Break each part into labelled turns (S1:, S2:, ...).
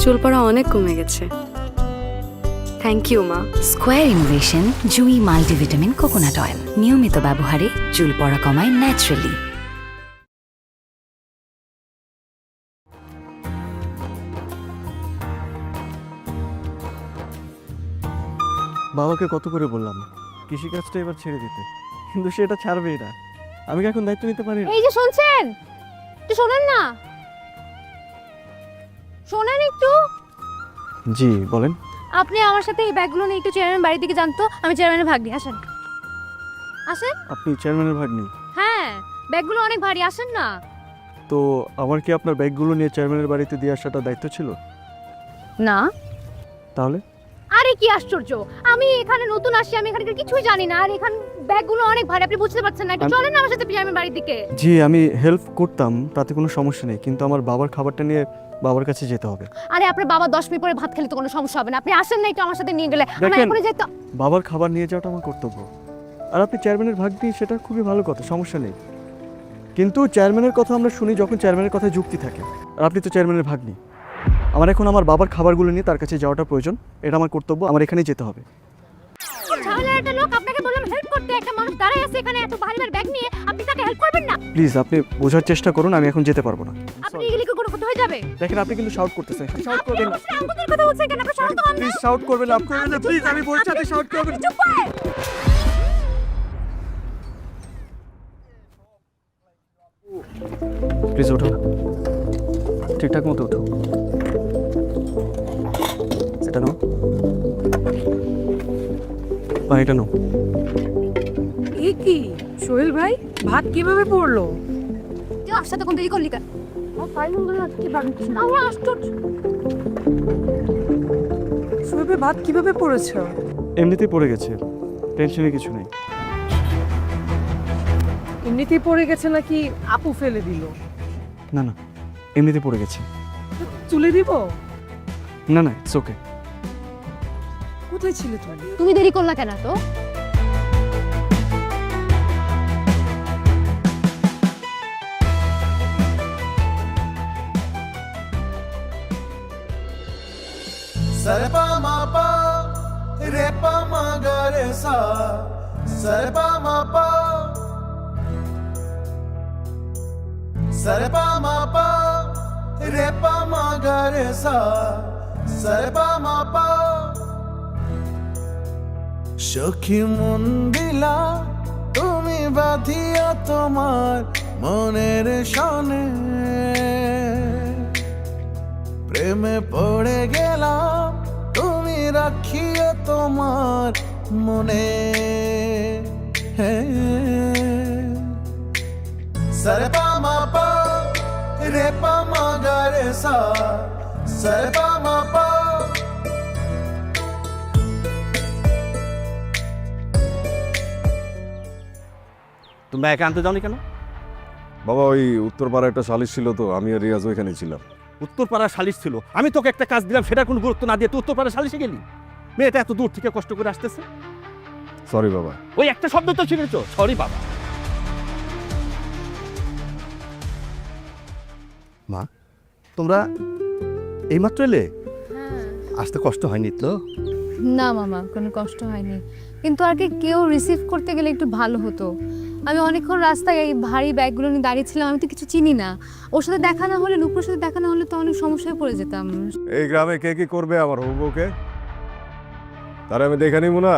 S1: চুল পড়া অনেক কমে গেছে। থ্যাংক ইউ মা।
S2: স্কোয়ার ইনোভেশন জুই মাল্টিভিটামিন কোকোনাট অয়েল নিয়মিত ব্যবহারে চুল পড়া কমায় ন্যাচারালি।
S3: বাবাকে কত করে বললাম কৃষিকাজটা এবার ছেড়ে দিতে, কিন্তু সেটা ছাড়বেই না। আমি কি এখন দায়িত্ব নিতে পারি না?
S4: এই যে শুনছেন, একটু শোনেন না, শোনেন একটু।
S3: জি বলেন।
S4: আপনি আমার সাথে এই ব্যাগগুলো নিয়ে একটু চেয়ারম্যান বাড়ির দিকে যান তো। আমি চেয়ারম্যানের ভাগ্নি, আসেন আসেন।
S3: আপনি চেয়ারম্যানের ভাগ্নি?
S4: হ্যাঁ, ব্যাগগুলো অনেক ভারী, আসেন না।
S3: তো আমার কি আপনার ব্যাগগুলো নিয়ে চেয়ারম্যানের বাড়িতে দিয়ে আসাটা দায়িত্ব ছিল?
S4: না।
S3: তাহলে?
S4: আরে কি আশ্চর্য, আমি এখানে নতুন আসছি, আমি এখানকার কিছুই জানি না। আর এখান ব্যাগগুলো অনেক ভারী, আপনি বুঝতে পারছেন না। একটু চলেন না আমার সাথে চেয়ারম্যান বাড়ির দিকে।
S3: জি আমি হেল্প করতাম, তাতে কোনো সমস্যা নেই, কিন্তু আমার বাবার খাবারটা নিয়ে বাবার কাছে যেতে হবে।
S4: আরে আপনার বাবা 10 মিনিট পরে ভাত খেলে তো কোনো সমস্যা হবে না। আপনি আসেন না, একটু আমার সাথে নিয়ে গেলে আমার
S3: দেখেন,
S4: এখনই যেতে।
S3: বাবার খাবার নিয়ে যাওয়াটা আমার কর্তব্য। আর আপনি চেয়ারম্যানের ভাগ্নি, সেটা খুবই ভালো কথা, সমস্যা নেই। কিন্তু চেয়ারম্যানের কথা আমরা শুনি যখন চেয়ারম্যানের কথায় যুক্তি থাকে, আর আপনি তো চেয়ারম্যানের ভাগ্নি। আমার এখন আমার বাবার খাবারগুলো নিয়ে তার কাছে যাওয়াটা প্রয়োজন, এটা আমার কর্তব্য, আমার এখানেই যেতে হবে।
S4: ঝামেলার একটা লোক, আপনাকে বললাম হেল্প করতে, একটা মানুষ দাঁড়ায় আছে এখানে এত ভারী ভারী ব্যাগ নিয়ে, আপনি তাকে হেল্প করবেন না?
S3: প্লিজ আপনি বোঝার চেষ্টা করুন, আমি এখন যেতে পারবো না।
S4: আপনি এগুলি কি কোনো কথা হয়ে যাবে?
S3: দেখেন আপনি কিন্তু শাউট করতেছেন, শাউট করবেন না।
S4: আপনি আমাদের কথা বলছেন কেন? আপনি শান্ত হন না।
S3: প্লিজ শাউট করবেন না, প্লিজ আমি বলছি আপনি শাউট করবেন।
S4: চুপ করে।
S3: প্লিজ ওঠো, ঠিকঠাক মতো ওঠো। এটা নাও, এটা নাও।
S5: এ কি সোহেল ভাই, ভাত কিভাবে পড়লো?
S4: তুই ওর সাথে কোন দেরি করলি কেন? ও ফাইল বলে কি ভাবিস না? ও আশ্চর্য।
S5: সোহেল ভাই ভাত কিভাবে পড়েছো?
S3: এমনিতেই পড়ে গেছে, টেনশনের কিছু নেই।
S5: এমনিতেই পড়ে গেছে নাকি আপু ফেলে দিল?
S3: না না, এমনিতেই পড়ে গেছে।
S5: তুলে দিব?
S3: না না, ইটস ওকে।
S5: কোথায় ছিলে তুমি?
S4: তুমি দেরি করলা কেন তো?
S6: सरपा मापा रेपा मागा रे सा सरपा मापा सरपा मापा रेपा मागा रे सा सरपा मापा সখী মন দিলা তুমি বাঁধিয়া তোমার মনের সনে প্রেমে পড়ে গেলাম তুমি রাখিও তোমার মনে সরপা মাপা রেপা মাগা রে সা সরপা মাপা।
S7: তোমরা একা আনতে যাওনি কেন?
S8: বাবা ওই উত্তরপাড়া একটা সালিশ ছিল, তো আমি আর রিয়াজ ওইখানে ছিলাম।
S7: উত্তরপাড়ার সালিশ ছিল, আমি তোকে একটা কাজ দিলাম, সেটা কোনো গুরুত্ব না দিয়ে তুই উত্তরপাড়ার সালিশে গেলি। মেয়েটা এত দূর থেকে কষ্ট করে আসতেছে।
S8: সরি বাবা।
S7: ওই একটা শব্দ তো ছিঁড়েছ, সরি বাবা।
S9: মা তোমরা এইমাত্র এলে? আসতে কষ্ট হয়নি তো?
S4: না মামা, কোনো কষ্ট হয়নি, কিন্তু আর কি কেউ রিসিভ করতে গেলে একটু ভালো হতো। আমি অনেকক্ষণ রাস্তায় এই ভারী ব্যাগগুলো নিয়ে দাঁড়িয়েছিলাম, আমি তো কিছু চিনি না। ওর সাথে দেখা না হলে, নুপুরের সাথে দেখা না হলে তো অনেক সমস্যায় পড়ে যেতাম।
S8: এই গ্রামে কে কি করবে আমার বউকে, তারা আমি দেখে নিব না?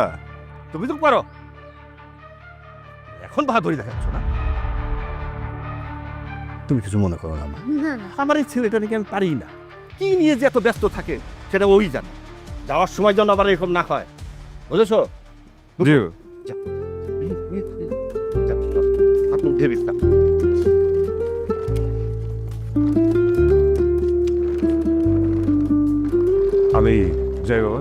S7: তুমি তো পারো, এখন বাহাদুরি দেখাচ্ছ না?
S9: তুমি কিছু মনে করো না মা।
S4: না না,
S7: আমার এই ছেলেটা নাকি আমি পারি না, কি নিয়ে যে এত ব্যস্ত থাকে সেটা ওই জানে। যাওয়ার সময় যেন আবার এরকম না হয়, বুঝেছো?
S8: জি
S7: আপনি ভেবিস না।
S8: আমি যাই বাবা।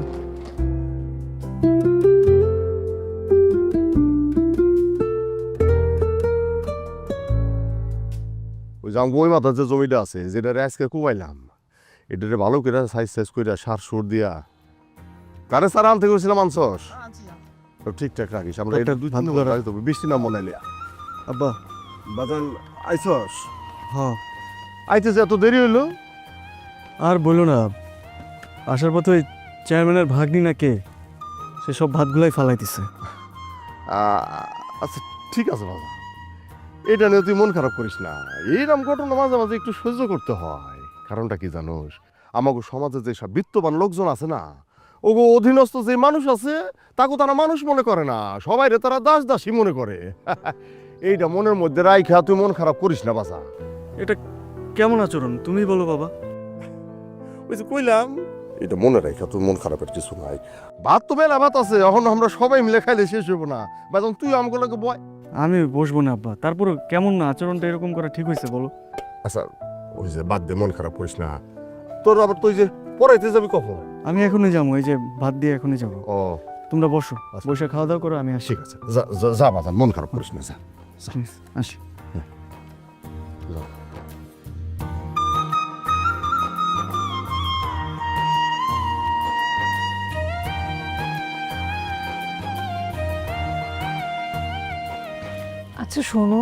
S8: ওই যে ওই মাথার যে জমিটা আছে, যেটা আজকে কুমাইলাম, এটারে ভালো করে সাইজ করে সার সুর দিয়া কারে সারা আনতে গেছিলাম আনছস, ঠিকঠাক রাখিস। আমরা এটা দুই তিন বার তো বৃষ্টি না মনাইলে।
S3: আব্বা
S8: বাজান আইছস?
S3: হ্যাঁ।
S8: আইতেছে এত দেরি হইলো?
S3: আর বলো না, আসার পথে ওই চেয়ারম্যানের ভাগ্নি না কে সেসব ভাতগুলাই ফালাই দিছে।
S8: আচ্ছা ঠিক আছে বাবা, এটা নিয়ে তুই মন খারাপ করিস না। এইরকম ঘটনা মাঝে মাঝে একটু সহ্য করতে হয়। কারণটা কি জানোস, আমাকে সমাজে যে সব বিত্তবান লোকজন আছে না, ওগো অধীনস্থ যে মানুষ আছে তাকে তারা মানুষ মনে করে না, সবাই রে তারা দাস দাসী মনে করে। এইটা মনের মধ্যে রাইখা তুই মন খারাপ করিস না বাসা।
S3: এটা কেমন আচরণ তুমি বলো বাবা?
S8: ওই যে কইলাম, এটা মনে রাখা তুই মন খারাপের কিছু নাই। ভাত তো মেলা ভাত আছে, এখন আমরা সবাই মিলে খাইলে শেষ হবো না। বাজন তুই আমগুলোকে বয়।
S3: আমি বসবো না আব্বা, তারপরে কেমন না আচরণটা এরকম করা ঠিক হয়েছে বলো?
S8: আচ্ছা ওই যে বাদ দে, মন খারাপ করিস না। তোর আবার তুই যে পড়াইতে যাবি কখন?
S3: আমি এখনই যাবো, এই যে ভাত দিয়ে এখনই যাবো।
S8: ও
S3: তোমরা বসো, বসে খাওয়া দাওয়া করো, আমি আসি।
S8: ঠিক আছে, যা বাজান, মন খারাপ করিস না, যা।
S3: আসি।
S5: আচ্ছা শোনো,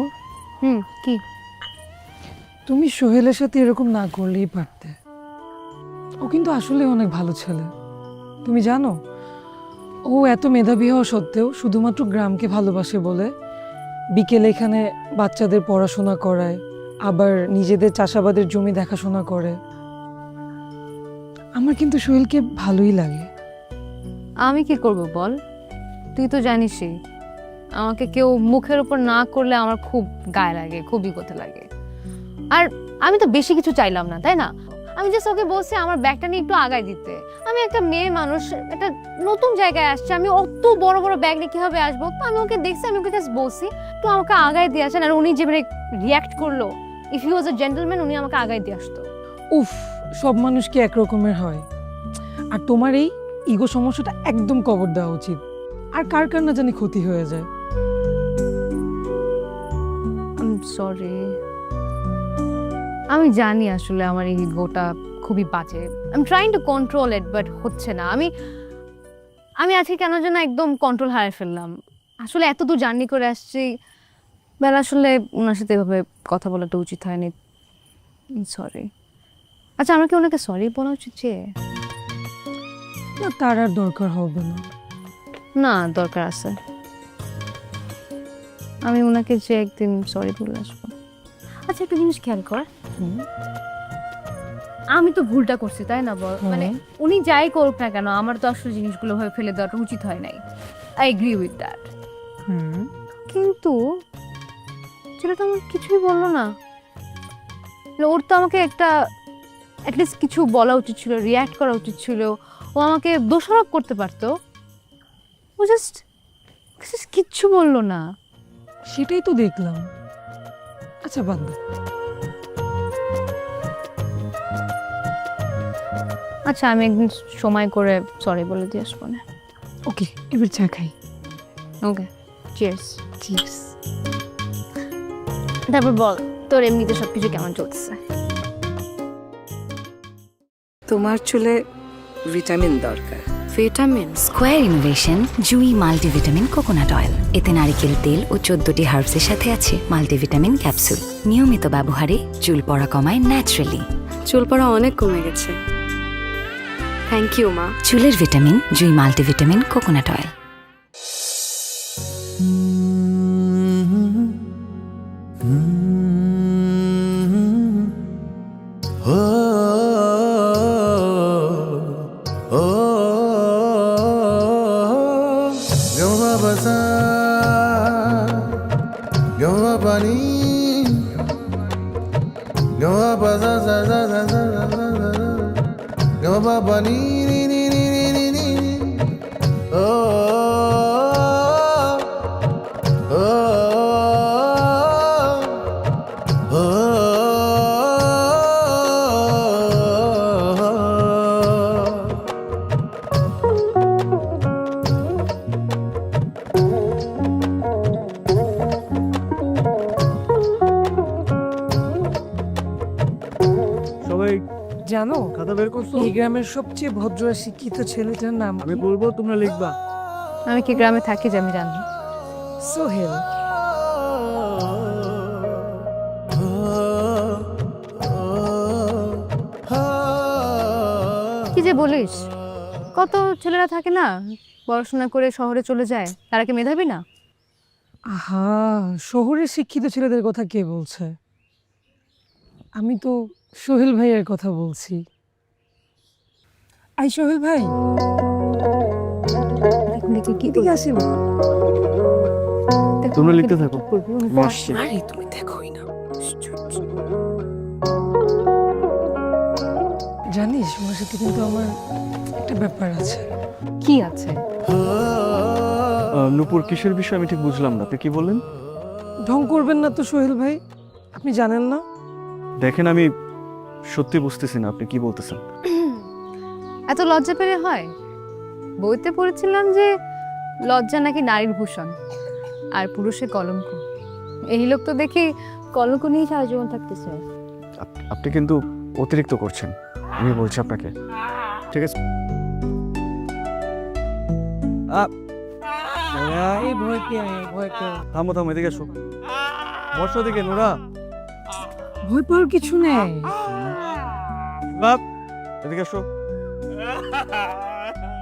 S4: কি?
S5: তুমি সোহেলের সাথে এরকম না করলেই পারতে। ও কিন্তু আসলে অনেক ভালো ছেলে। তুমি জানো, ও এত মেধাবী হওয়া সত্ত্বেও শুধুমাত্র গ্রামকে ভালোবাসে বলে বিকেলে এখানে বাচ্চাদের পড়াশোনা করায়, আবার নিজেদের চাষাবাদের জমি দেখাশোনা করে। আমার কিন্তু সোহেলকে ভালোই লাগে।
S4: আমি কি করব বল? তুই তো জানিসই আমাকে কেউ মুখের উপর না করলে আমার খুব গায়ে লাগে, খুব ইগোতে লাগে। আর আমি তো বেশি কিছু চাইলাম না, তাই না? আমি জাস্ট ওকে বলছি আমার ব্যাগটা নিয়ে একটু আগায় দিতে। আমি একটা মেয়ে মানুষ, একটা নতুন জায়গায় আসছে, আমি অত বড় বড় ব্যাগ নিয়ে কিভাবে আসবো? তো আমি ওকে দেখছি, আমি ওকে জাস্ট বলছি তো আমাকে আগায় দিয়ে আসেন। আর উনি যেভাবে রিয়াক্ট করলো, if he was a gentleman, উনি আমাকে আগায় দিয়ে আসতো।
S5: উফ, সব মানুষ কি একরকমের হয়? আর তোমার এই ইগো সমস্যাটা একদম কবর দেওয়া উচিত। আর কার কার না জানি ক্ষতি হয়ে যায়।
S4: সরি, আমি জানি আসলে আমার এই ইগোটা খুবই বাজে। I am trying to control it, but হচ্ছে না। আমি আজকে কেন যেন একদম কন্ট্রোল হারিয়ে ফেললাম। আসলে এত দূর জার্নি করে আসছি, বেলা আসলে ওনার সাথে এভাবে কথা বলাটা উচিত হয়নি। সরি। আচ্ছা, আমার কি ওনাকে সরি বলা উচিত?
S5: না, তার আর দরকার হবে না।
S4: না, দরকার আছে। আমি ওনাকে যে একদিন সরি বলে আসবো। আচ্ছা, একটা জিনিস খেয়াল কর, আমি তো ভুলটা করছি, তাই না বল? মানে উনি যাই করুক না কেন, আমার তো আসলে জিনিসগুলো ভাবে ফেলে দেওয়াটা উচিত হয় নাই। I agree with that. কিন্তু সেটা তো আমার কিছুই বললো না। ওর তো আমাকে একটা অ্যাটলিস্ট কিছু বলা উচিত ছিল, রিয়্যাক্ট করা উচিত ছিল। ও আমাকে দোষারোপ করতে পারতো। ও জাস্ট কিচ্ছু বললো না।
S5: সেটাই তো দেখলাম। আচ্ছা বাদ দাও।
S4: আচ্ছা, আমি একদিন সময় করে সরি বলে দিয়ে আসবো না?
S5: ওকে, এবার চা খাই।
S4: ওকে, চিয়ার্স। চিয়ার্স। তারপর বল, তোর এমনিতে সবকিছু কেমন চলছে?
S1: তোমার চুলে ভিটামিন দরকার।
S2: ভিটামিন স্কোয়ার ইনোভেশন জুই মাল্টিভিটামিন কোকোনাট অয়েল। এতে নারিকেল তেল ও 14টি হার্বসের সাথে আছে মাল্টিভিটামিন ক্যাপসুল। নিয়মিত ব্যবহারে চুল পড়া কমায় ন্যাচারালি।
S1: চুল পড়া অনেক কমে গেছে। থ্যাংক ইউ মা।
S2: চুলের ভিটামিন জুই মাল্টিভিটামিন কোকোনাট অয়েল।
S3: সবাই
S5: জানো,
S3: খাতা বের করছো?
S5: এই গ্রামের সবচেয়ে ভদ্র আর শিক্ষিত ছেলেটার নাম
S3: আমি বলবো, তোমরা লিখবা।
S4: আমি কি গ্রামে থাকি যে আমি জানি?
S5: সোহেল।
S4: কি যে বলিস, কত ছেলেরা থাকে না পড়াশোনা করে শহরে চলে যায়, তারা কি মেধাবী না?
S5: আহা, শহরের শিক্ষিত ছেলেদের কথা কে বলছে? আমি তো সোহেল ভাইয়ের কথা বলছি। আই সোহেল ভাই, এদিকে আসেন।
S3: তোমরা লিখতে থাকো, আমি আসছি।
S5: আরে তুমি দেখোই না। জানিস ওনার সাথে কিন্তু আমার একটা ব্যাপার আছে।
S4: কি আছে?
S3: নূপুর, কিসের বিষয় আমি ঠিক বুঝলাম না, আপনি কি বললেন?
S5: ঢং করবেন না তো সোহেল ভাই, আপনি জানেন না?
S3: দেখেন, আমি সত্যি বুঝতেছি না আপনি কি বলতেছেন।
S4: এত লজ্জা পেলে হয়? বইতে পড়েছিলাম যে লজ্জা নাকি নারীর ভূষণ আর পুরুষের কলঙ্ক। এই লোক তো দেখি কলঙ্ক নিয়ে সারা জীবন থাকতে চায়।
S3: আপনি কিন্তু অতিরিক্ত করছেন, আমি বলছি আপনাকে। ঠিক আছে, থামো থামো, এদিকে এসো। বসো দিকে, নোরা।
S5: ভয় পাওয়ার কিছু নেই।
S3: বাপ, এদিকে এসো।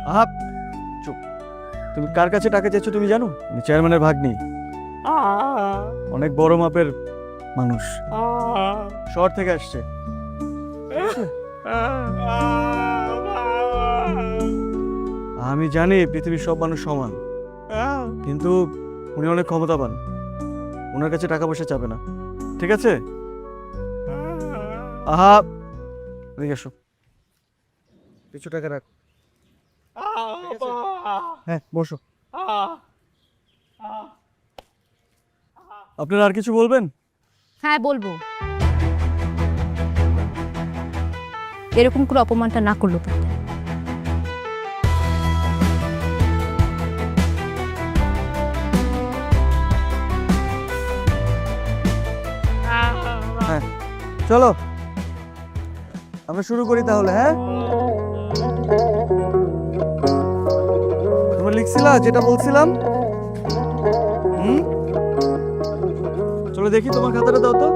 S3: আহাপ, চুপ। তুমি কার কাছে টাকা চেয়েছো তুমি জানো? আমি চেয়ারম্যানের ভাগ্নি, অনেক বড় মাপের মানুষ, শহর থেকে আসছে। আমি জানি পৃথিবীর সব মানুষ সমান, কিন্তু উনি অনেক ক্ষমতাবান, ওনার কাছে টাকা পয়সা চাবে না, ঠিক আছে? আহা, এদিকে এসো। কিছু টাকা রাখ। হ্যাঁ, বসো। আপনারা আর কিছু বলবেন?
S4: হ্যাঁ, বলবো। এরকম করে অপমানটা না করলো পারতেন।
S3: হ্যাঁ, চলো আমরা শুরু করি তাহলে। হ্যাঁ, তোমরা লিখছিলা যেটা বলছিলাম? চলো দেখি, তোমার খাতাটা দাও তো।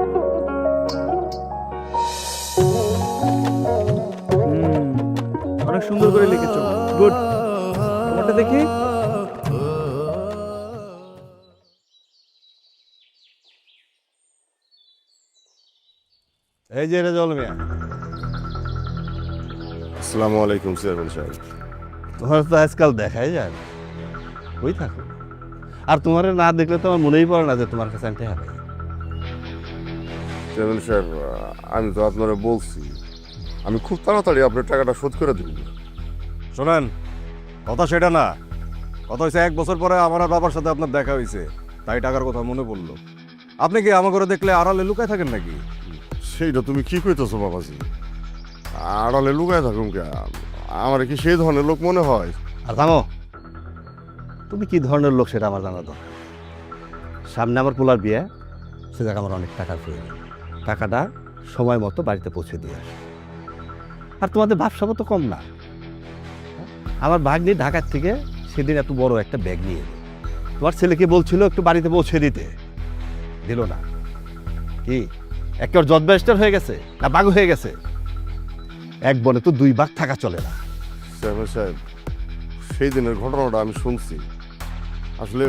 S3: অনেক সুন্দর করে লিখেছো, গুড। তোমারটা দেখি।
S8: এই যে রেজাউল মিয়া। আসসালামু আলাইকুম চেয়ারম্যান সাহেব।
S7: তোমার তো আজকাল দেখাই যায় না, ওই থাকো। আর তোমার না দেখলে তো আমার মনেই পড়ে না যে তোমার কাছে আনতে হবে।
S8: চেয়ারম্যান সাহেব, আমি তো আপনারা বলছি আমি খুব তাড়াতাড়ি আপনার টাকাটা শোধ করে দিব।
S9: শোনেন, কথা সেটা না, কথা হয়েছে 1 বছর পরে আমার আর বাবার সাথে আপনার দেখা হয়েছে, তাই টাকার কথা মনে পড়লো। আপনি কি আমার ঘরে দেখলে আড়ালে লুকায় থাকেন নাকি?
S8: সেইটা তুমি কি কইতেছো বাবাজি? আড়ালে লুকায় থাকুন কে? আমার কি সেই ধরনের লোক মনে হয়?
S7: আর জানো তুমি কি ধরনের লোক সেটা আমার জানা দরকার। সামনে আমার পোলার বিয়ে, সে জায়গায় আমার অনেক টাকার প্রয়োজন। টাকাটা সময় মতো বাড়িতে পৌঁছে দিয়ে আসে। আর তোমাদের ব্যবসাও তো কম না। আমার ভাগ্নি ঢাকার থেকে সেদিন এত বড় একটা ব্যাগ নিয়ে এলো। তোমার ছেলেকে বলছিল একটু বাড়িতে পৌঁছে দিতে, দিল না। কি একেবারে জজব্যারিস্টার হয়ে গেছে না বাঘ হয়ে গেছে? এক বনে তো 2 বাঘ থাকা চলে না।
S8: চেয়ারম্যান সাহেব, সেই দিনের ঘটনাটা আমি শুনছি। আসলে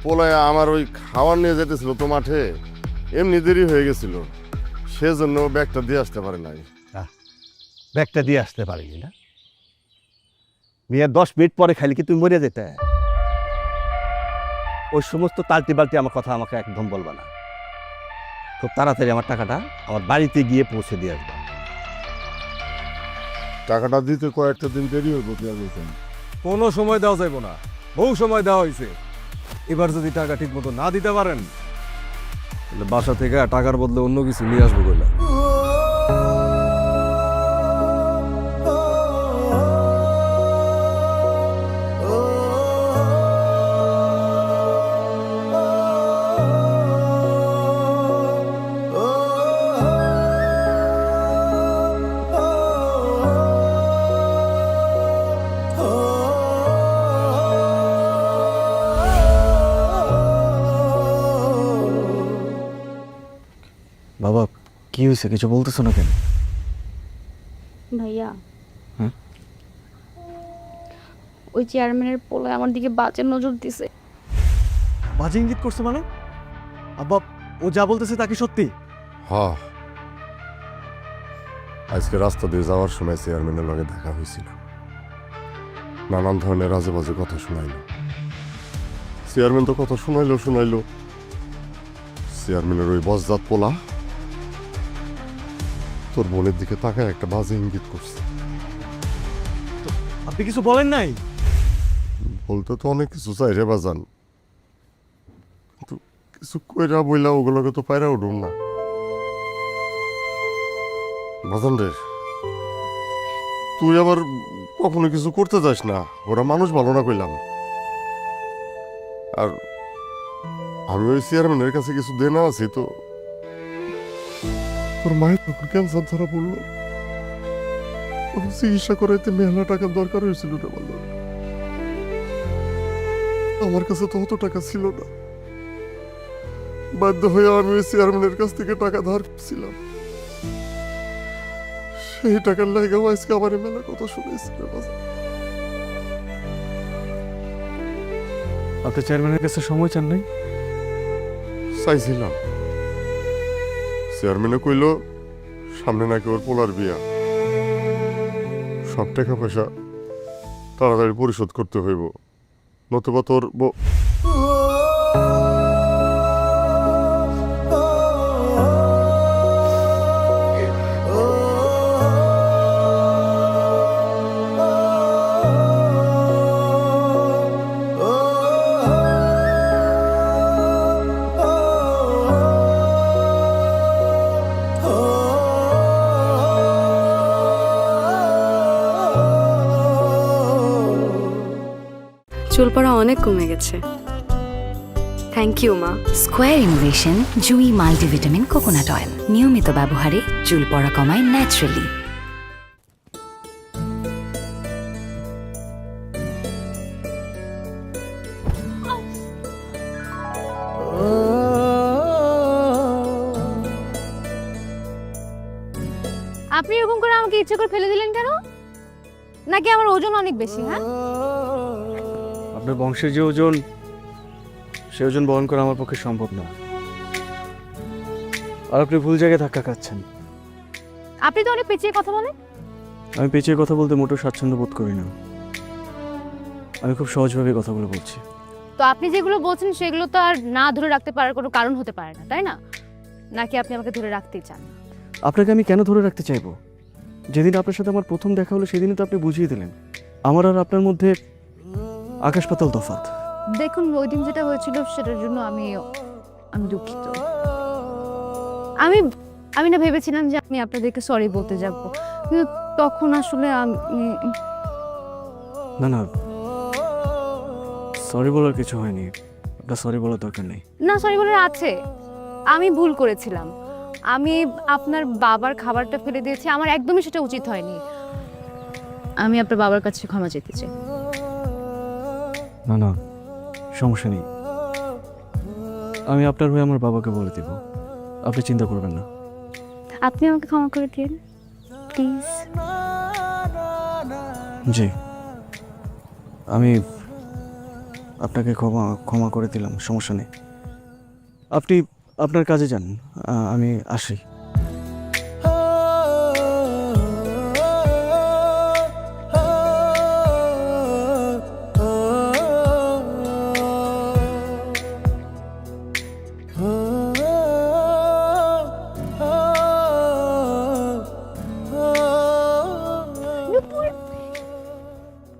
S8: পোলায় আমার ওই খাবার নিয়ে যেতেছিল তো মাঠে, এমনি দেরি হয়ে গেছিল, সেজন্য ব্যাগটা দিয়ে আসতে পারে নাই।
S7: ব্যাগটা দিয়ে আসতে পারিনি না? মেয়ে 10 মিনিট পরে খাইলে কি তুমি মরে যেতে? ওই সমস্ত তালটি বালতি আমার কথা আমাকে একদম বলবা না। খুব তাড়াতাড়ি আমার টাকাটা আমার বাড়িতে গিয়ে পৌঁছে দিয়ে আসবে।
S8: টাকাটা দিতে কয়েকটা দিন দেরি হইব চেয়ারম্যান সাহেব।
S9: কোনো সময় দেওয়া যাইব না, বহু সময় দেওয়া হয়েছে। এবার যদি টাকা ঠিক মতো না দিতে পারেন, তাহলে বাসা থেকে টাকার বদলে অন্য কিছু নিয়ে আসবো বললাম।
S3: বাবা, কি হয়েছে? কিছু বলতেছো না কেন?
S1: ভাইয়া,
S3: হ্যাঁ?
S10: ওই চেয়ারম্যানের পোলায় আমার দিকে বাজে নজর দিছে।
S3: বাজে ইঙ্গিত করছে মানে? আব্বা, ও যা বলতেছে তা কি সত্যি?
S8: হ্যাঁ, আজকে রাস্তা দিয়ে যাওয়ার সময় চেয়ারম্যানের লগে দেখা হয়েছিল। নানান ধরনের আজে বাজে কথা শোনাইল। চেয়ারম্যান তো কথা শোনাইলো। চেয়ারম্যানের ওই বজ্জাত পোলা তোর বোনের দিকে তাকায় একটা বাজে ইঙ্গিত করছে।
S3: আপনি কিছু বলেন নাই?
S8: বলতে তো অনেক কিছু চাই রে বাজান, কিন্তু কিছু কইরা বইলা ওগুলোকে তো পায়রা উঠুন না বাজান রে। তুই আবার কখনো কিছু করতে যাস না, ওরা মানুষ ভালো না কইলাম। আর আমি ওই চেয়ারম্যানের কাছে কিছু দেনা আছি তো। তোর মায়ের তখন ক্যান্সার ধরা পড়লো, চিকিৎসা করাইতে মেলা টাকার দরকার হয়েছিল রে বাজান। আমার কাছে তো অত টাকা ছিল না, বাধ্য হয়ে আমি ওই চেয়ারম্যানের কাছ থেকে টাকা ধার করছিলাম। সেই টাকার লাগাও আজকে আমার মেলা কথা শুনেছি রে বাজান।
S3: আপনি চেয়ারম্যানের কাছে সময় চান নাই?
S8: চাইছিলাম, চেয়ারম্যানে কইল সামনে নাকি ওর পোলার বিয়া, সব টাকা পয়সা তাড়াতাড়ি পরিশোধ করতে হইব, নতুবা তোর
S1: চুল পড়া অনেক কমে গেছে। থ্যাংক ইউ মা।
S2: স্কোয়ার ইনোভেশন জুই মাল্টিভিটামিন কোকোনাট অয়েল নিয়মিত ব্যবহারে চুল পড়া কমায় ন্যাচারালি।
S4: আপনি এরকম করে আমাকে ইচ্ছে করে ফেলে দিলেন কেন? নাকি আমার ওজন অনেক বেশি? হ্যাঁ,
S3: আপনার বংশের যে ওজন, সে ওজন বহন করা আমার পক্ষে সম্ভব না। আর আপনি ভুল জায়গায় ধাক্কা খাচ্ছেন।
S4: আপনি তো অনেক পেঁচিয়ে কথা বলেন।
S3: আমি পেঁচিয়ে কথা বলতে মোটেও স্বাচ্ছন্দ্য বোধ করি না। আমি খুব সহজভাবে কথাগুলো বলছি।
S4: তো আপনি যেগুলো বলছেন সেগুলো তো আর না ধরে রাখতে পারার কোনো কারণ হতে পারে না, তাই না? নাকি আপনি আমাকে ধরে রাখতেই চান?
S3: আপনাকে আমি কেন ধরে রাখতে চাইবো? যেদিন আপনার সাথে আমার প্রথম দেখা হলো সেদিনই তো আপনি বুঝিয়ে দিলেন আমার আর আপনার মধ্যে আকাশ পাতাল তফাৎ।
S4: দেখুন, ওই দিন যেটা হয়েছিল সেটার জন্য আমি দুঃখিত। আমি না ভেবেছিলাম যে আমি আপনাদেরকে সরি বলতে যাব, কিন্তু তখন আসলে
S3: না, সরি বলার কিছু হয়নি। আপনার সরি বলার দরকার নেই।
S4: না, সরি বলার আছে। আমি ভুল করেছিলাম। আমি আপনার বাবার খাবারটা ফেলে দিয়েছি, আমার একদমই সেটা উচিত হয়নি। আমি আপনার বাবার কাছে ক্ষমা চেতে চাই।
S3: না, সমস্যা নেই। আমি আপনার হয়ে আমার বাবাকে বলে দেব, আপনি চিন্তা করবেন না।
S4: আপনি আমাকে ক্ষমা করে দিন প্লিজ।
S3: জি, আমি আপনাকে ক্ষমা করে দিলাম, সমস্যা নেই। আপনি আপনার কাজে যান, আমি আসি।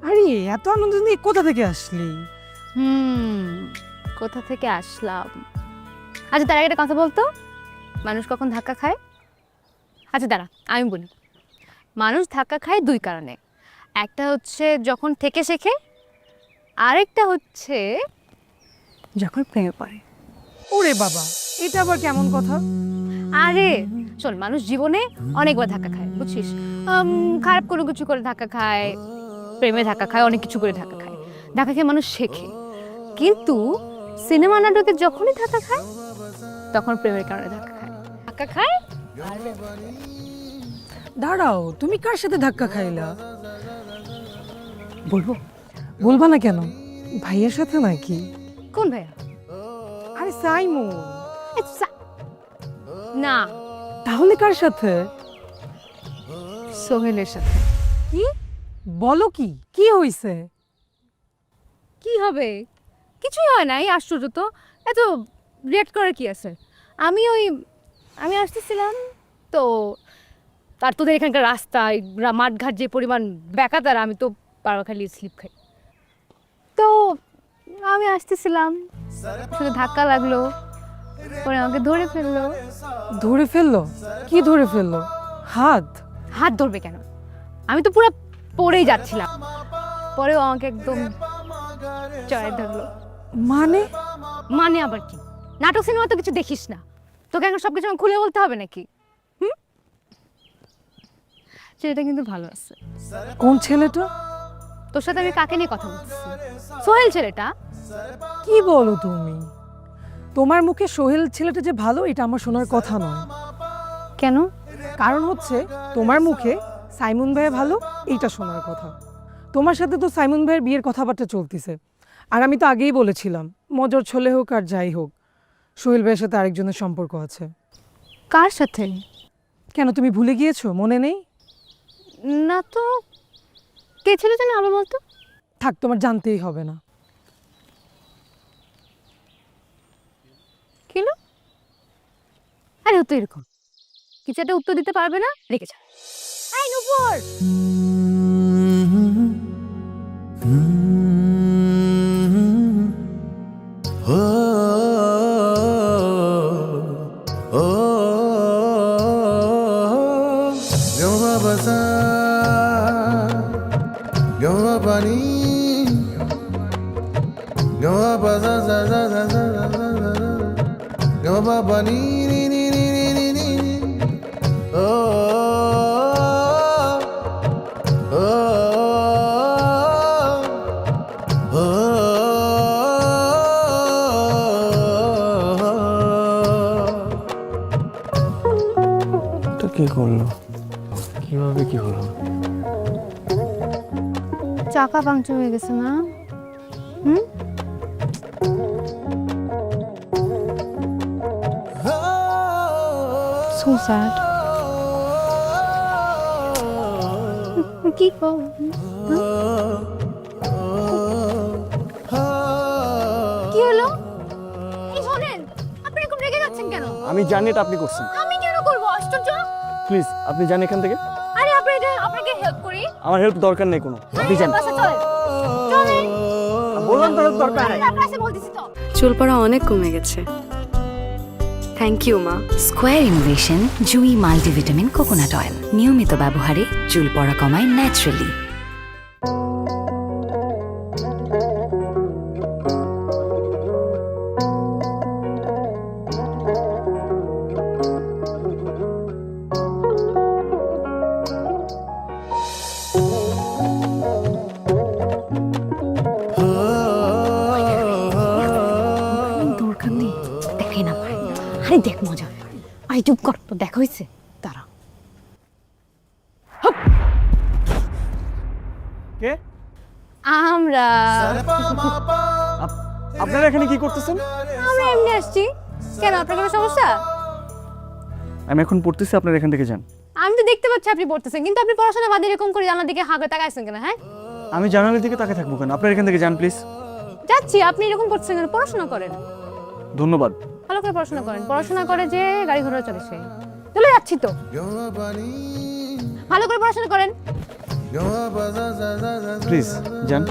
S5: আরে এত আনন্দ নিয়ে কোথা থেকে আসলি?
S4: কোথা থেকে আসলাম? আচ্ছা, তার আগে একটা কথা বলতো, মানুষ কখন ধাক্কা খায়? আচ্ছা দাঁড়া, আমি বলি। মানুষ ধাক্কা খায় দুই কারণে। একটা হচ্ছে যখন থেকে শেখে, আরেকটা হচ্ছে যখন প্রেমে পড়ে।
S5: ওরে বাবা, এটা আবার কেমন কথা?
S4: আরে শোন, মানুষ জীবনে অনেকবার ধাক্কা খায়, বুঝছিস? খারাপ কোনো কিছু করে ধাক্কা খায়, প্রেমে ধাক্কা খায়, অনেক কিছু করে ধাক্কা খায়। ধাক্কা খেয়ে মানুষ শেখে। কিন্তু সিনেমা নাটকে যখনই ধাক্কা খায় তখন প্রেমের কারণে ধাক্কা খায়।
S5: দাঁড়াও, তুমি কার সাথে ধাক্কা খাইলা?
S3: বলবো?
S5: বলবা না কেন? ভাইয়ের সাথে নাকি?
S4: কোন ভাইয়া?
S5: আরে সাইমন।
S4: এ, না,
S5: তাহলে কার সাথে?
S4: সোহেলের সাথে।
S5: কি বলো? কি হইছে?
S4: কি হবে? কিছুই হয় নাই, আশ্চর্য তো। এত রিয়েক্ট করার কি আছে? আমি আসতেছিলাম তো, আর তোদের এখানকার রাস্তায় মাঠঘাট যে পরিমাণ বেকাতার, আমি তো বারবার খালি স্লিপ খাই। তো আমি আসতেছিলাম, শুধু ধাক্কা লাগলো, পরে আমাকে ধরে ফেললো।
S5: ধরে ফেললো? কি ধরে ফেললো? হাত?
S4: হাত ধরবে কেন? আমি তো পুরো পড়েই যাচ্ছিলাম, পরেও আমাকে একদম চড়াই ধরলো।
S5: মানে
S4: আবার কি? নাটক সিনেমা তো কিছু দেখিস না, তোকে এখন সবকিছু আমার খুলে বলতে হবে নাকি? ছেলেটা কিন্তু ভালো আছে।
S5: কোন ছেলেটা?
S4: তোর সাথে আমি কাকে নিয়ে কথা বলছি? সোহেল ছেলেটা।
S5: কি বলো তুমি? তোমার মুখে সোহেল ছেলেটা যে ভালো এটা আমার শোনার কথা নয়।
S4: কেন?
S5: কারণ হচ্ছে তোমার মুখে সাইমন ভাই ভালো এইটা শোনার কথা। তোমার সাথে তো সাইমন ভাইয়ের বিয়ের কথাবার্তা চলতেছে, আর আমি তো আগেই বলেছিলাম মজর ছলে হোক আর যাই হোক, সোহেল ভাইয়ের সাথে আরেকজনের সম্পর্ক আছে।
S4: কার সাথে?
S5: কেন তুমি ভুলে গিয়েছো? মনে নেই?
S4: না তো। কে ছিল জানো, আবার বলতো।
S5: থাক, তোমার জানতেই হবে না।
S4: কিলো? আরে ও তো এরকম কিছু একটা উত্তর দিতে পারবে না, রেখে যা। এই নূপুর!
S3: এটা কে করলো? কিভাবে কি হলো?
S4: চাকা পাংচার হয়ে গেছে না? So sad. কি কর? কি হলো? এই শোনেন, আপনি এরকম রেগে যাচ্ছেন কেন?
S3: আমি জানি এটা আপনি করছেন।
S4: আমি কেন করবো? আশ্চর্য!
S3: প্লিজ আপনি যান এখান থেকে।
S4: আরে আপনাকে হেল্প করি।
S3: আমার হেল্প দরকার নেই কোনো, আপনি যান।
S4: চলেন।
S3: বললাম তো হেল্প দরকার নেই।
S4: আপনার কাছে বলতেছি তো।
S1: চুল পড়া অনেক কমে গেছে। থ্যাংক ইউ মা।
S2: স্কোয়ার ইনোভেশন জুই মাল্টিভিটামিন কোকোনাট অয়েল নিয়মিত ব্যবহারে চুল পড়া কমায় ন্যাচারালি।
S4: দরকার নেই, দেখাই না। আরে দেখ মজা। আরে চুপ কর, তো দেখা হয়েছে তারা।
S3: কে?
S4: আমরা
S3: আপনারা এখানে কি করতেছেন?
S4: আমরা এমনি আসছি। কেন, আপনার কোনো সমস্যা?
S3: আমি এখন পড়তেছি, আপনারা এখান থেকে যান।
S4: আমি তো দেখতে পাচ্ছি আপনি পড়তেছেন, কিন্তু আপনি পড়াশোনা বাদে এরকম করে আমার দিকে হাঁকে তাকাইছেন কেন? হ্যাঁ,
S3: আমি জানালার দিকে তাকে থাকবো কেন? আপনারা এখান থেকে যান প্লিজ।
S4: যাচ্ছি। আপনি এরকম করছেন কেন? পড়াশোনা করেন,
S3: ধন্যবাদ।
S4: ভালো করে পড়াশোনা করেন। পড়াশোনা করে যে গাড়ি ঘোড়া চলে সে। চলে যাচ্ছি তো, ভালো করে পড়াশোনা করেন।
S3: প্লিজ যান।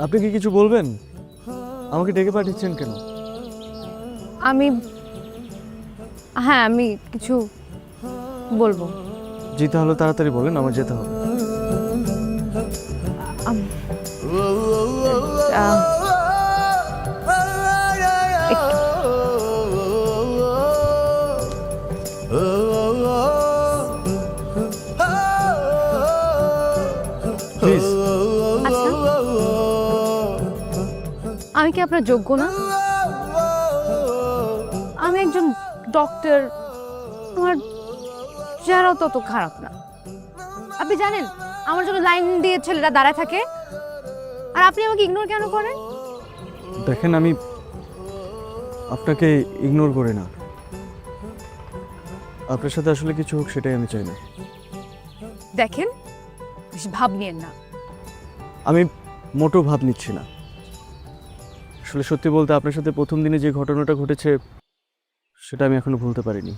S3: আপনি কি কিছু বলবেন? আমাকে ডেকে পাঠিয়েছেন কেন?
S4: আমি কিছু বলবো।
S3: জি তাহলে তাড়াতাড়ি বলেন, আমার যেতে হবে।
S4: আহ, একটু।
S3: প্লিজ।
S4: আচ্ছা, আমি কি আপনার যোগ্য না? আমি একজন ডক্টর, আমার চেহারাও তত খারাপ না। আপনি জানেন আমার জন্য লাইন দিয়ে ছেলেরা দাঁড়ায় থাকে, আর আপনি আমাকে ইগনোর কেন করেন?
S3: দেখেন, আমি আপনাকে ইগনোর করি না। আপনার সাথে আসলে কিছু হোক সেটাই আমি চাই না।
S4: দেখেন, বেশি ভাব নিয়েন না।
S3: আমি মোটো ভাব নিচ্ছি না। আসলে সত্যি বলতে আপনার সাথে প্রথম দিনে যে ঘটনাটা ঘটেছে সেটা আমি এখনো ভুলতে পারিনি।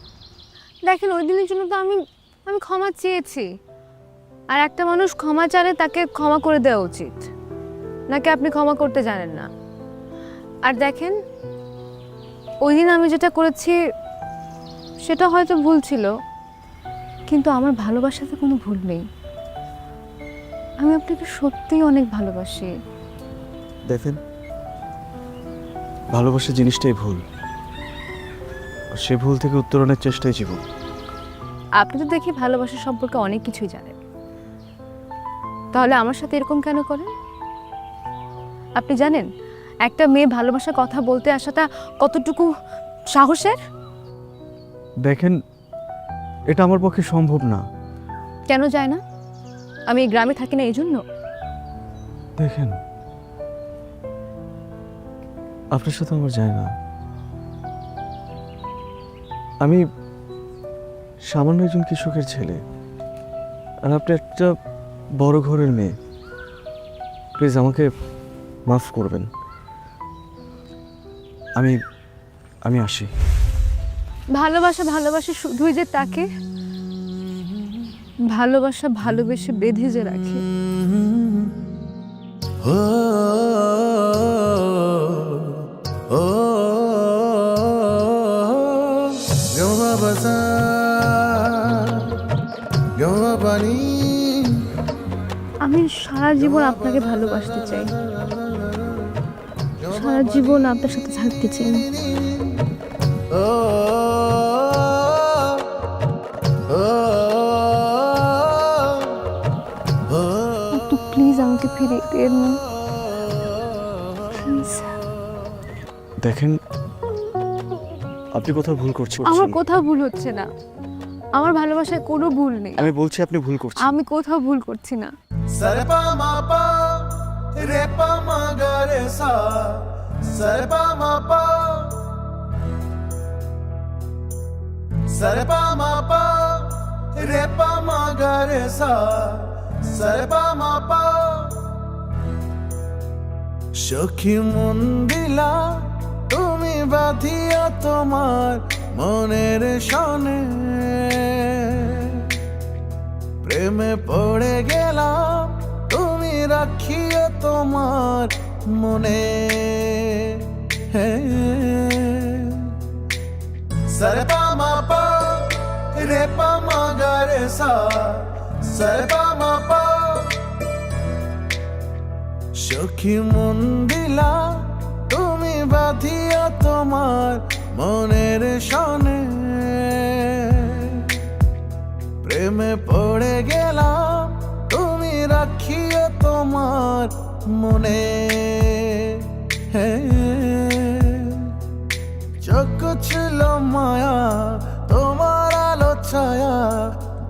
S4: দেখেন, ওই দিনের জন্য তো আমি ক্ষমা চেয়েছি, আর একটা মানুষ ক্ষমা চাইলে তাকে ক্ষমা করে দেওয়া উচিত, নাকি আপনি ক্ষমা করতে জানেন না? আর দেখেন, ওই দিন আমি যেটা করেছি সেটা হয়তো ভুল ছিল, কিন্তু আমার ভালোবাসাতে কোনো ভুল নেই। আমি আপনাকে সত্যিই অনেক ভালোবাসি।
S3: দেখেন, ভালোবাসা জিনিসটাই ভুল, আর সে ভুল থেকে উত্তরণের চেষ্টাই জীবন।
S4: আপনি তো দেখি ভালোবাসা সম্পর্কে অনেক কিছুই জানেন, তাহলে আমার সাথে এরকম কেন করেন? আপনি জানেন একটা মেয়ে ভালোবাসার কথা বলতে আসাটা কতটুকু সাহসের?
S3: দেখেন, এটা আমার পক্ষে সম্ভব না।
S4: কেন যায় না? আমি এই গ্রামে থাকি না এই জন্য?
S3: দেখেন, আপনার সাথে আমার যায় না। আমি সামান্য একজন কৃষকের ছেলে, আর আপনি একটা বড় ঘরের মেয়ে। প্লিজ আমাকে মাফ করবেন। আমি আসি।
S4: ভালোবাসা শুধুই যে তাকে ভালোবাসা ভালোবেসে বেঁধে যে রাখে। আমি সারা জীবন আপনাকে ভালোবাসতে চাই, সারা জীবন আপনার সাথে থাকতে চাই। একটু প্লিজ আমাকে ফিরিয়ে দিন না, প্লিজ।
S3: দেখেন, আপনি কোথাও ভুল করছেন।
S4: আমার কোথাও ভুল হচ্ছে না, আমার ভালোবাসায় কোনো ভুল নেই।
S3: আমি বলছি আপনি ভুল করছেন।
S4: আমি কোথাও ভুল করছি না।
S6: সরে পা মা পা রে পা মা গা রে সা, সরে পা মা পা, সরে পা মা পা রে পা মা গা রে সা, সরে পা মা পা। সখী মন দিলা তুমি বাঁধিয়া তোমার মনের সনে, প্রেমে পড়ে গেলাম তুমি রাখিও তোমার মনে। সরে পা মা পা রে পা মা গা রে সা, সরে পা মা পা। সখী মন দিলা তুমি বাঁধিয়া তোমার মনের সনে, প্রেমে পড়ে গেলাম তুমি রাখিও তোমার মনে। চোখ ছিল মায়া তোমার আলো ছায়া,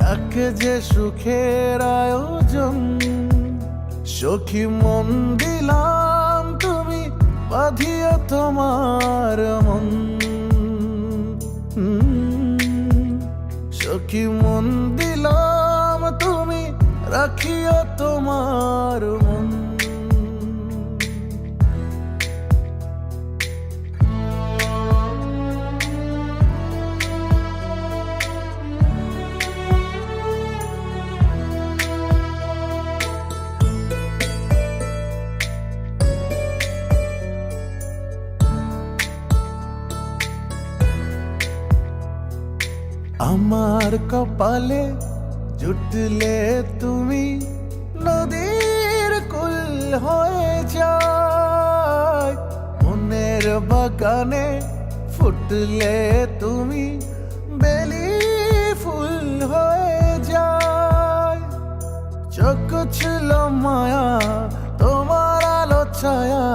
S6: ডাকে যে সুখের আয়োজন। সখী মন দিলাম তুমি বাঁধিও তোমার মন, সখী মন দিলাম তুমি রাখিও তোমার মন। আমার কপালে জুটলে তুমি নদীর কুল হয়ে যায়, মনের বাগানে ফুটলে তুমি বেলি ফুল হয়ে যায়। চোখ ছিল মায়া তোমার আলো ছায়া,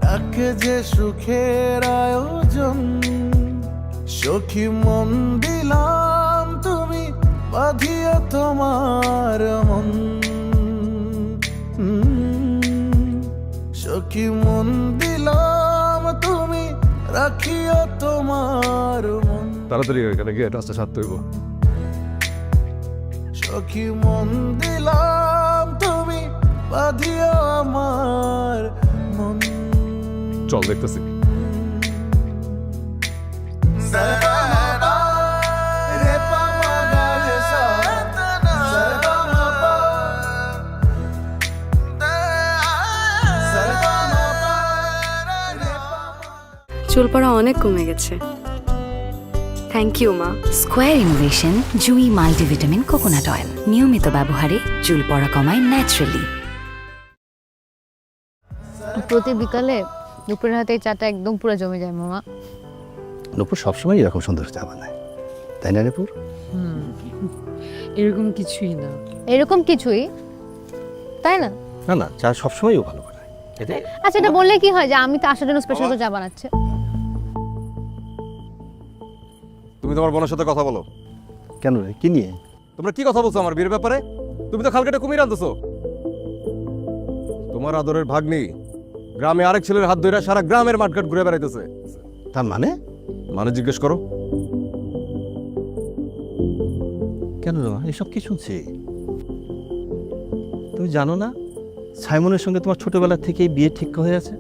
S6: ডাকে যে সুখের আয়োজন। সখী মন দিলাম তুমি বাঁধিয়া তোমার মন, সখী মন দিলাম তুমি রাখিয়া তোমার মন।
S9: তাড়াতাড়ি এখানে গিয়ে রাস্তা সারতে হইব।
S6: সখী মন দিলাম তুমি বাঁধিয়া আমার মন।
S9: চল দেখতেছি।
S1: চুল পড়া অনেক কমে গেছে। থ্যাংক ইউ মা।
S2: স্কোয়ার ইনোভেশন জুই মাল্টিভিটামিন কোকোনাট অয়েল নিয়মিত ব্যবহারে চুল পড়া কমায় ন্যাচারালি।
S4: প্রতি বিকালে দুপুরের হাতে এই চাটা একদম পুরো জমে যায় মামা।
S7: নূপুর সবসময় এরকম সুন্দর চা বানায়, তাই না নূপুর?
S5: এরকম কিছুই না।
S4: এরকম কিছুই তাই না?
S7: না না, চা সবসময় ও ভালো বানায়। এতে
S4: আচ্ছা এটা বললে কি হয় যে আমি তো আসার জন্য স্পেশাল করে চা বানাচ্ছে?
S9: তুমি তোমার বোনের সাথে কথা বলো।
S7: কেন রে, কি নিয়ে?
S9: তোমরা কি কথা বলছো আমার বিয়ের ব্যাপারে? তুমি তো খালকেটে কুমির আনতেছো। তোমার আদরের ভাগ্নি গ্রামে আরেক ছেলের হাত ধরে সারা গ্রামের মাঠঘাট ঘুরে বেড়াইতেছে।
S7: তার মানে?
S9: মানে জিজ্ঞেস করো।
S7: কেন রে মা, এসব কি শুনছি? তুমি জানো না সাইমনের সঙ্গে তোমার ছোটবেলা থেকেই বিয়ে ঠিক হয়ে আছে?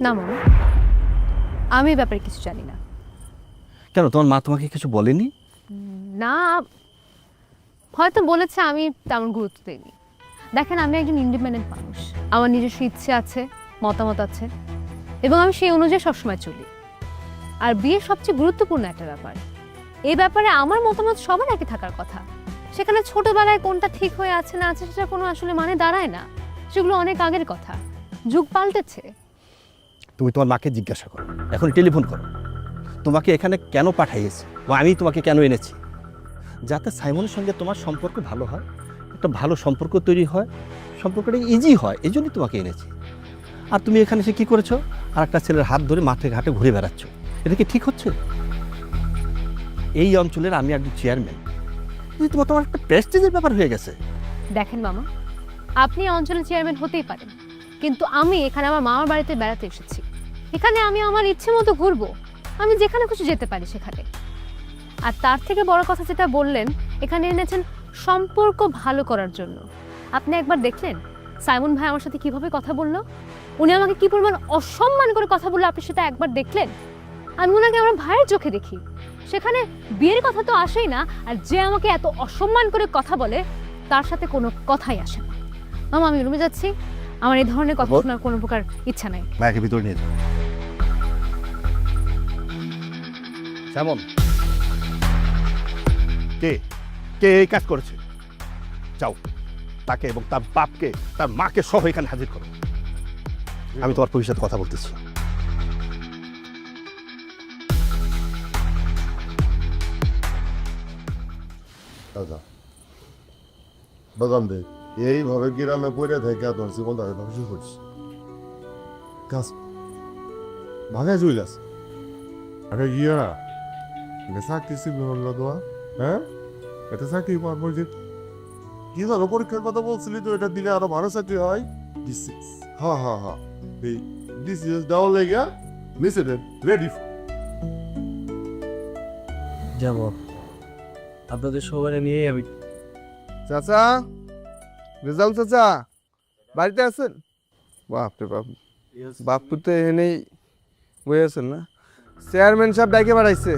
S4: না মামা, আমি এই ব্যাপারে কিছু জানি না।
S7: কেন, তোমার মা তোমাকে কিছু বলেনি?
S4: না, হয়তো বলেছে, আমি তেমন গুরুত্ব দিইনি। দেখেন আমি একজন ইন্ডিপেন্ডেন্ট মানুষ, আমার নিজস্ব ইচ্ছে আছে, মতামত আছে, এবং আমি সেই অনুযায়ী সবসময় চলি। আর বিয়ে সবচেয়ে গুরুত্বপূর্ণ একটা ব্যাপার। এই ব্যাপারে আমার মতামত সবার একই থাকার কথা। সেখানে ছোটবেলায় কোনটা ঠিক হয়ে আছে না আছে সেটা কোনো আসলে মানে দাঁড়ায় না। সেগুলো অনেক আগের কথা, যুগ পাল্টেছে।
S7: তুমি তোমার মাকে জিজ্ঞাসা করো, এখন টেলিফোন করো তোমাকে এখানে কেন পাঠাইয়েছে বা আমি তোমাকে কেন এনেছি। যাতে সাইমনের সঙ্গে তোমার সম্পর্ক ভালো হয়, একটা ভালো সম্পর্ক তৈরি হয়, সম্পর্কটা ইজি হয়, এই জন্যই তোমাকে এনেছি। আর তুমি এখানে এসে কী করেছো? আর একটা ছেলের হাত ধরে মাঠে ঘাটে ঘুরে বেড়াচ্ছ, এটা কি ঠিক হচ্ছে? এই অঞ্চলের আমি একজন চেয়ারম্যান, তোমার একটা প্রেস্টিজের ব্যাপার হয়ে গেছে।
S4: দেখেন মামা, আপনি অঞ্চলের চেয়ারম্যান হতেই পারেন, কিন্তু আমি এখানে আমার মামার বাড়িতে বেড়াতে এসেছি। এখানে আমি আমার ইচ্ছে মতো ঘুরবো, আমি যেখানে খুশি যেতে পারি সেখানে। আর তার থেকে বড় কথা যেটা বললেন, এখানে এনেছেন সম্পর্ক ভালো করার জন্য। আপনি একবার দেখলেন সাইমন ভাই আমার সাথে কিভাবে কথা বললো? উনি আমাকে কি পরিমাণ অসম্মান করে কথা বললো, আপনি সেটা একবার দেখলেন? আমি ওনাকে আমার ভাইয়ের চোখে দেখি, সেখানে বিয়ের কথা তো আসেই না। আর যে আমাকে এত অসম্মান করে কথা বলে তার সাথে কোনো কথাই আসে না। মামা আমি রুমে যাচ্ছি, আমার এই ধরনের কথা শোনার কোনো প্রকার ইচ্ছা নাই।
S7: মাকে ভিতরে নিয়ে যাও। যেমন কে কে এই কাজ করেছে? যাও তাকে এবং তার বাপকে, তার মাকে সহ এখানে হাজির করো। আমি তোমার পুলিশের সাথে কথা বলতেছি।
S8: দাদা বাদাম দে, এইভাবে গ্রামে পড়ে থেকে তোর জীবনটা ধ্বংস করছিস। কাজ ভাগায় চইলাস আরে গিয়া চাকরি শিখবে না তোয়া, হ্যাঁ? এটা চাকরি পারবো যে কি জানো, পরীক্ষার কথা বলছিলি তো, এটা দিলে আরো ভালো চাকরি হয়। হ্যাঁ হ্যাঁ হ্যাঁ, এই ডিসিএস দেওয়া লেগে মিসে রেডি।
S3: যাবো আপনাদের সবাই নিয়ে আমি।
S11: চাচা, রেজাল্ট চাচা বাড়িতে আছেন? বাপরে বাপ, বাপু তো এনেই বই আছেন না? চেয়ারম্যান সাহেব ডাকে বাড়াইছে।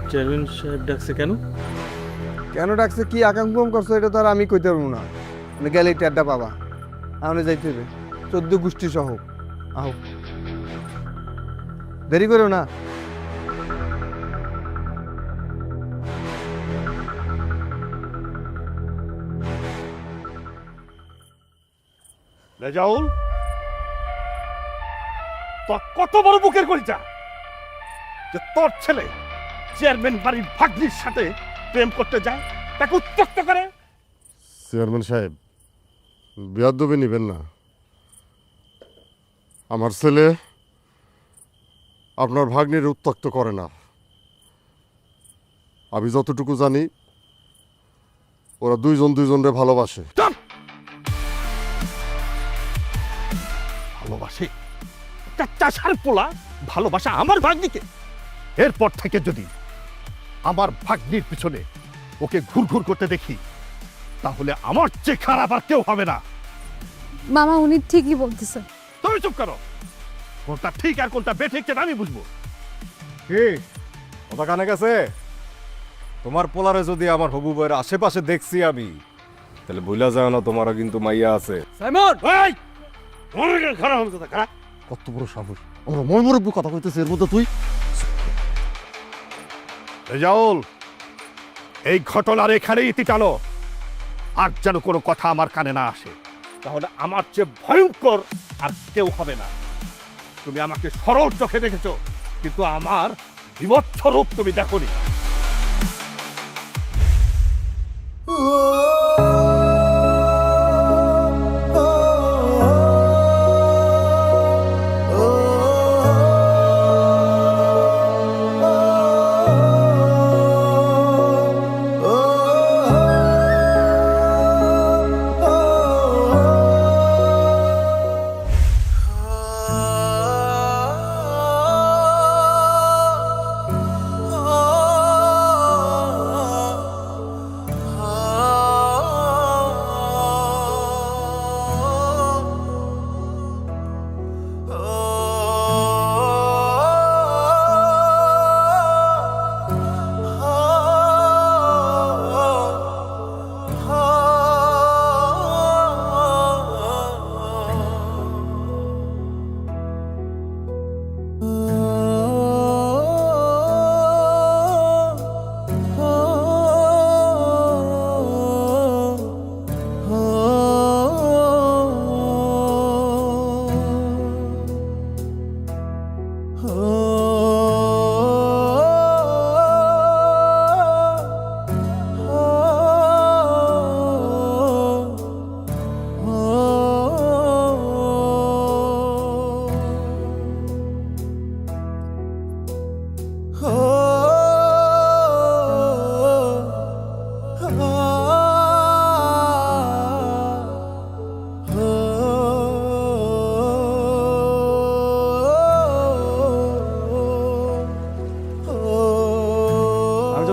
S3: চেয়ারম্যান সাহেব ডাকছে কেন?
S11: কেন ডাকছে, কি আকাঙ্ক্ষম করছো এটা তো আর আমি কইতে পারবো না। মানে গেলে টেড্ডা পাবা, আমাকে যাইতে হবে 14 গোষ্ঠী সহ। আহো, দেরি করো না।
S7: রেজাউল, তোর কত বড় বুকের কলিজা যে তোর ছেলে চেয়ারম্যান বাড়ির ভাগ্নির সাথে প্রেম করতে যায়, তাকে উত্ত্যক্ত করে।
S8: চেয়ারম্যান সাহেব, বেয়াদবি নিবেন না। আমার ছেলে আপনার ভাগ্নির উত্ত্যক্ত করে না। আমি যতটুকু জানি ওরা দুইজন দুইজনরে ভালোবাসে।
S7: ভালোবাসে? চাষার পোলা ভালোবাসা আমার ভাগ্নিকে? এরপর থেকে যদি আমার ভাগ্নির পিছনে ওকে ঘুরঘুর করতে দেখি, তাহলে আমার চেয়ে খারাপ আর কেউ হবে না।
S4: মামা উনি ঠিকই বলতেছে।
S7: তুমি চুপ করো। কোনটা ঠিক আর কোনটা বেঠিক সেটা আমি বুঝবো।
S9: কি কথা কানে গেছে? তোমার পোলারে যদি আমার হবু বউয়ের আশেপাশে দেখছি আমি, তাহলে ভুলা যায় না তোমারও কিন্তু মাইয়া আছে।
S3: সাইমন,
S7: এই মনের খারাপ হবে তো খারাপ।
S8: কত বড় সাহস! আমরা ময়মরব্বী কথা কইতেছি, এর মধ্যে তুই।
S7: রেজাউল, এই ঘটনার এখানেই ইতি টানো। আর যেন কোনো কথা আমার কানে না আসে, তাহলে আমার চেয়ে ভয়ঙ্কর আর কেউ হবে না। তুমি আমাকে সরল চোখে দেখেছো, কিন্তু আমার বিভৎস রূপ তুমি দেখোনি।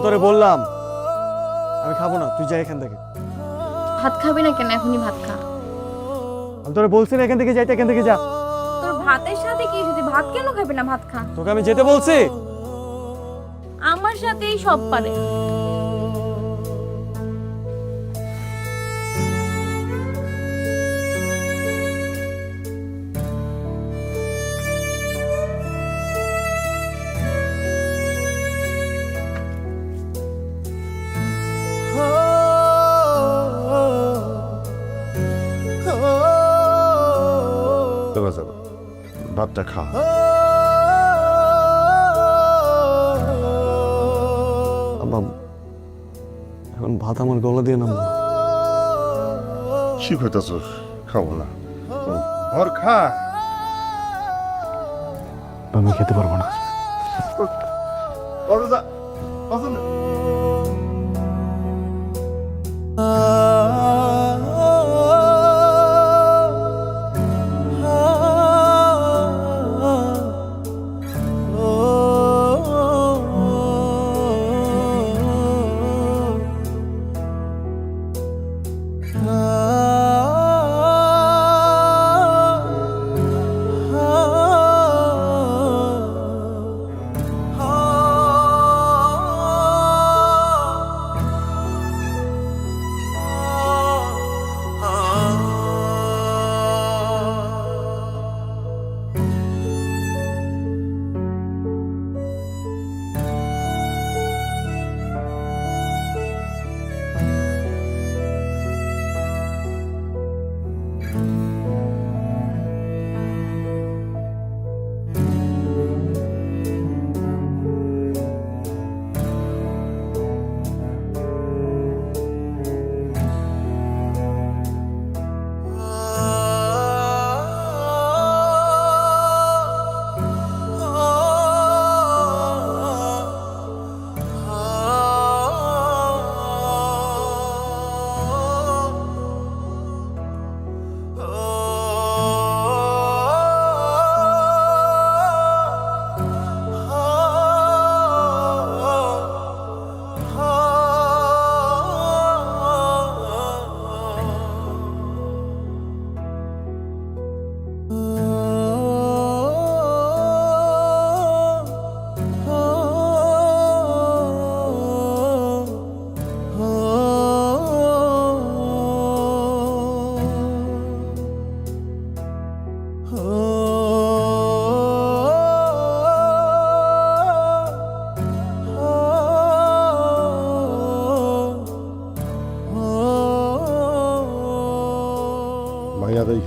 S3: তোরে বললাম আমি খাবো না, তুই যা এখান থেকে।
S10: ভাত খাবি না কেন? এখনই ভাত খা।
S3: আমি তোরে বলছি না এখান থেকে যাইতে, এখান থেকে যা।
S10: তোর ভাতের সাথে কি যদি ভাত কেন খাবি না? ভাত খা।
S3: তোকে আমি যেতে বলছি।
S10: আমার সাথেই সব পারে।
S8: ভাতটা খা।
S3: আব্বা, এখন ভাত আমার গলা দিয়ে নামবো না।
S8: কি কইতাছ? খাবো না, ঘর খা।
S3: আমি খেতে পারবো না।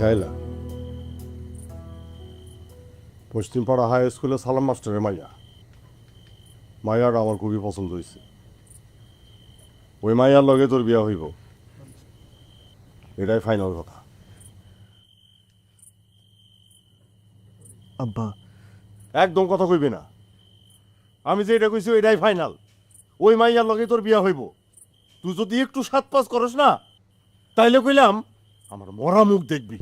S8: দেখাইলা পশ্চিমপাড়া হাই স্কুলে সালাম মাস্টারের মাইয়া মাইয়ার আমার খুবই পছন্দ হয়েছে ওই মাইয়ার লগে তোর বিয়া হইব এটাই ফাইনাল কথা।
S3: আব্বা
S8: একদম কথা কইবি না, আমি যে এটা কইছি এটাই ফাইনাল। ওই মাইয়ার লগে তোর বিয়া হইব। তুই যদি একটু সাত পাঁচ করস না তাইলে কইলাম আমার মরা মুখ দেখবি।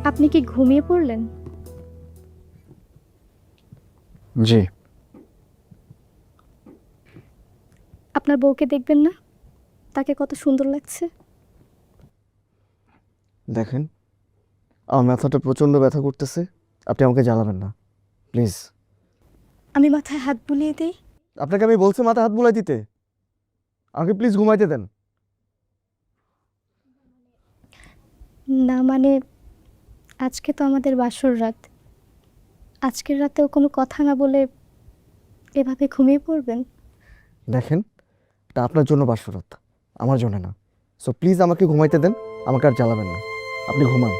S10: আপনি কি ঘুমিয়ে পড়লেন?
S3: জি।
S10: আপনার বউকে দেখবেন না, তাকে কত সুন্দর লাগছে।
S3: দেখেন আমার মাথাটা প্রচণ্ড ব্যথা করতেছে, আপনি আমাকে জ্বালাবেন না প্লিজ।
S10: আমি মাথায় হাত বুলিয়ে দেই।
S3: আপনাকে আমি বলছি মাথায় হাত বুলাই দিতে, আমাকে প্লিজ ঘুমাইতে দেন।
S10: না মানে আজকে তো আমাদের বাসর রাত, আজকের রাতেও কোনো কথা না বলে এভাবে ঘুমিয়ে পড়বেন?
S3: দেখেন এটা আপনার জন্য বাসরত, আমার জন্য না। সো প্লিজ আমাকে ঘুমাইতে দেন, আমাকে আর জ্বালাবেন না, আপনি ঘুমান।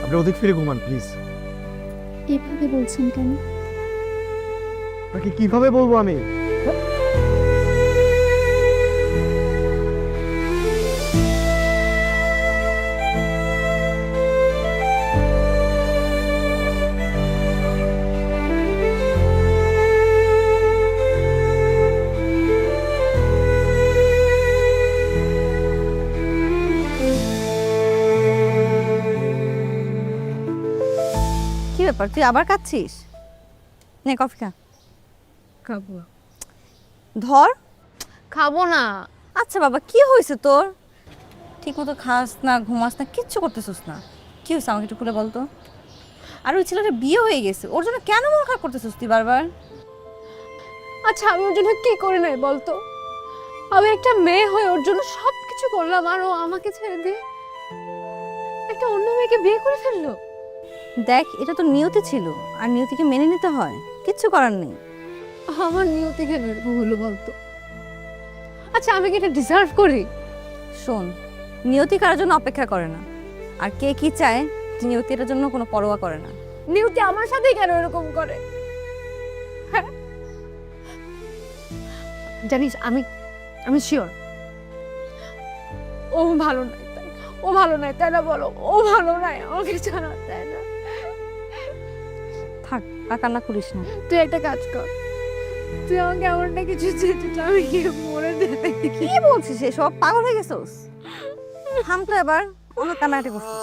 S3: আপনি ওদিক ফিরে ঘুমান প্লিজ।
S10: এভাবে বলছেন কেন?
S3: আপনাকে কিভাবে বলবো আমি?
S12: কি ব্যাপার, তুই আবার কাঁদছিস? নে কফি খা।
S4: খাবো।
S12: ধর।
S4: খাবো না।
S12: আচ্ছা বাবা, কি হয়েছে তোর? ঠিক মতো খাস না, ঘুমাস না, কিচ্ছু করতেছিস না। কি হয়েছে আমাকে একটু খুলে বলতো। আর ওই ছেলেটা বিয়ে হয়ে গেছে, ওর জন্য কেন মন খারাপ করতেছিস তুই বারবার?
S4: আচ্ছা আমি ওর জন্য কি করে নাই বলতো? আমি একটা মেয়ে হয়ে ওর জন্য সব কিছু করলাম, আর ও আমাকে ছেড়ে দিয়ে একটা অন্য মেয়েকে বিয়ে করে ফেললো।
S12: দেখ, এটা তো নিয়তি ছিল, আর নিয়তিকে মেনে নিতে হয়, কিচ্ছু করার নেই।
S4: আমার নিয়তি কেন এরকম হলো বলতো? আচ্ছা আমি কি এটা ডিজার্ভ করি?
S12: শোন, নিয়তি কারোর জন্য অপেক্ষা করে না, আর কে কি চায় নিয়তি এটার জন্য কোনো পরোয়া করে না।
S4: নিয়তি আমার সাথেই কেন এরকম করে? হ্যাঁ জানিস, আমি শিওর ও ভালো নাই। ও ভালো নাই তাই না? বলো, ও ভালো নাই আমাকে ছাড়া, তাই না?
S12: থাক, আর কান্না করিস না।
S4: তুই একটা কাজ কর, তুই আমাকে এমনটা কিছু চেয়েছিস আমি গিয়ে মরে যেতে।
S12: কি বলছিস এসব? পাগল হয়ে গেছিস? থাম তো এবার, অন্য কান্নাকাটি করছিস।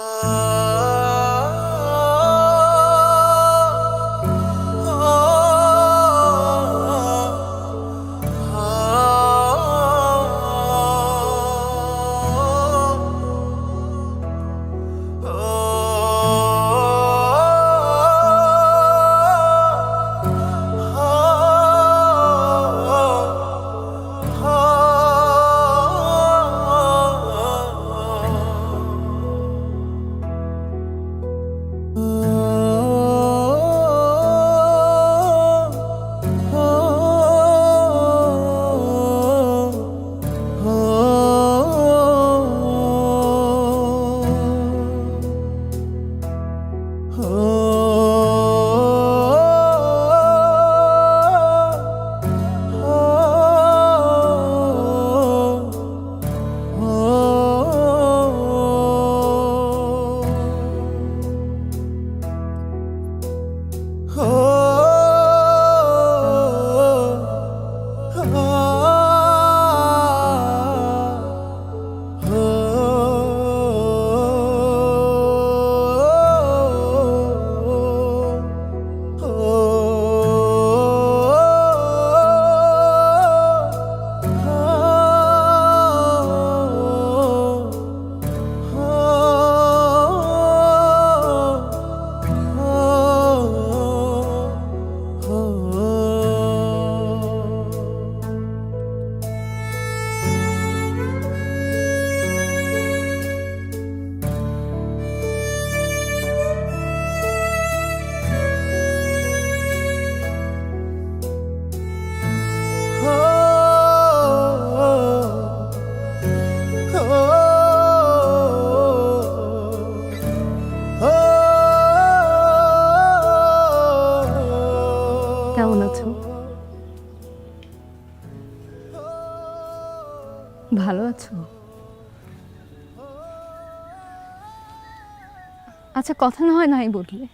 S4: আচ্ছা কথা না হয় নাই বললে,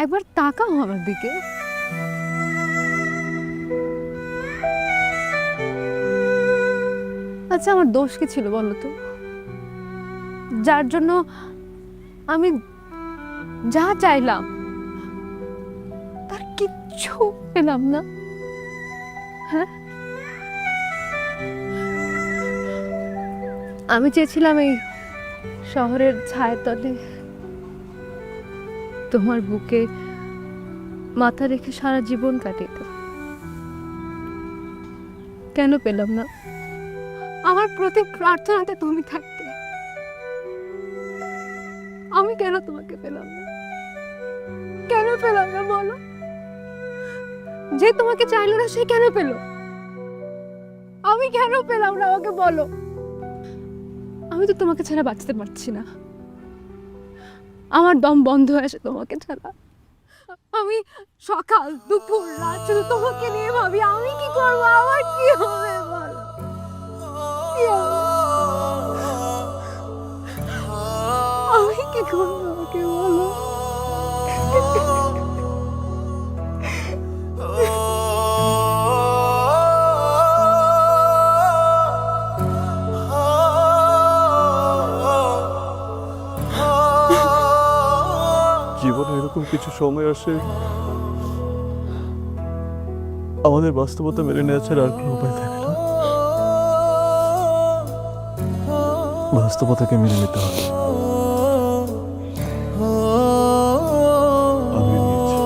S4: একবার তাকাও আমার দিকে। আচ্ছা আমার দোষ কি ছিল বলো তো, যার জন্য আমি যা চাইলাম তার কিচ্ছু পেলাম না? হ্যাঁ, আমি চেয়েছিলাম এই শহরের ছায়া তলে তোমার বুকে মাথা রেখে সারা জীবন কাটিতে। কেন পেলাম না? আমার প্রতি প্রার্থনাতে তুমি থাকতে, আমি কেন তোমাকে পেলাম না? কেন পেলাম না বলো? যে তোমাকে চাইলো না সে কেন পেল? আমি কেন পেলাম না আমাকে বলো? আমি তো তোমাকে ছাড়া বাঁচতে পারছি না, আমার দম বন্ধ হয়ে আসে তোমাকে ছাড়া। আমি সকাল দুপুর রাত শুধু তোমাকে নিয়ে ভাবি, আমি কি করবো, আমার কি হবে বলো, কি হবে? আমি কি করবো আমাকে বলো?
S3: জীবনে এরকম কিছু সময় আসে আমাদের বাস্তবতা মেনে নেওয়া ছাড়া আর কোনো উপায় থাকে না। বাস্তবতাকে মেনে নিতে হবে। আমি নিয়েছি।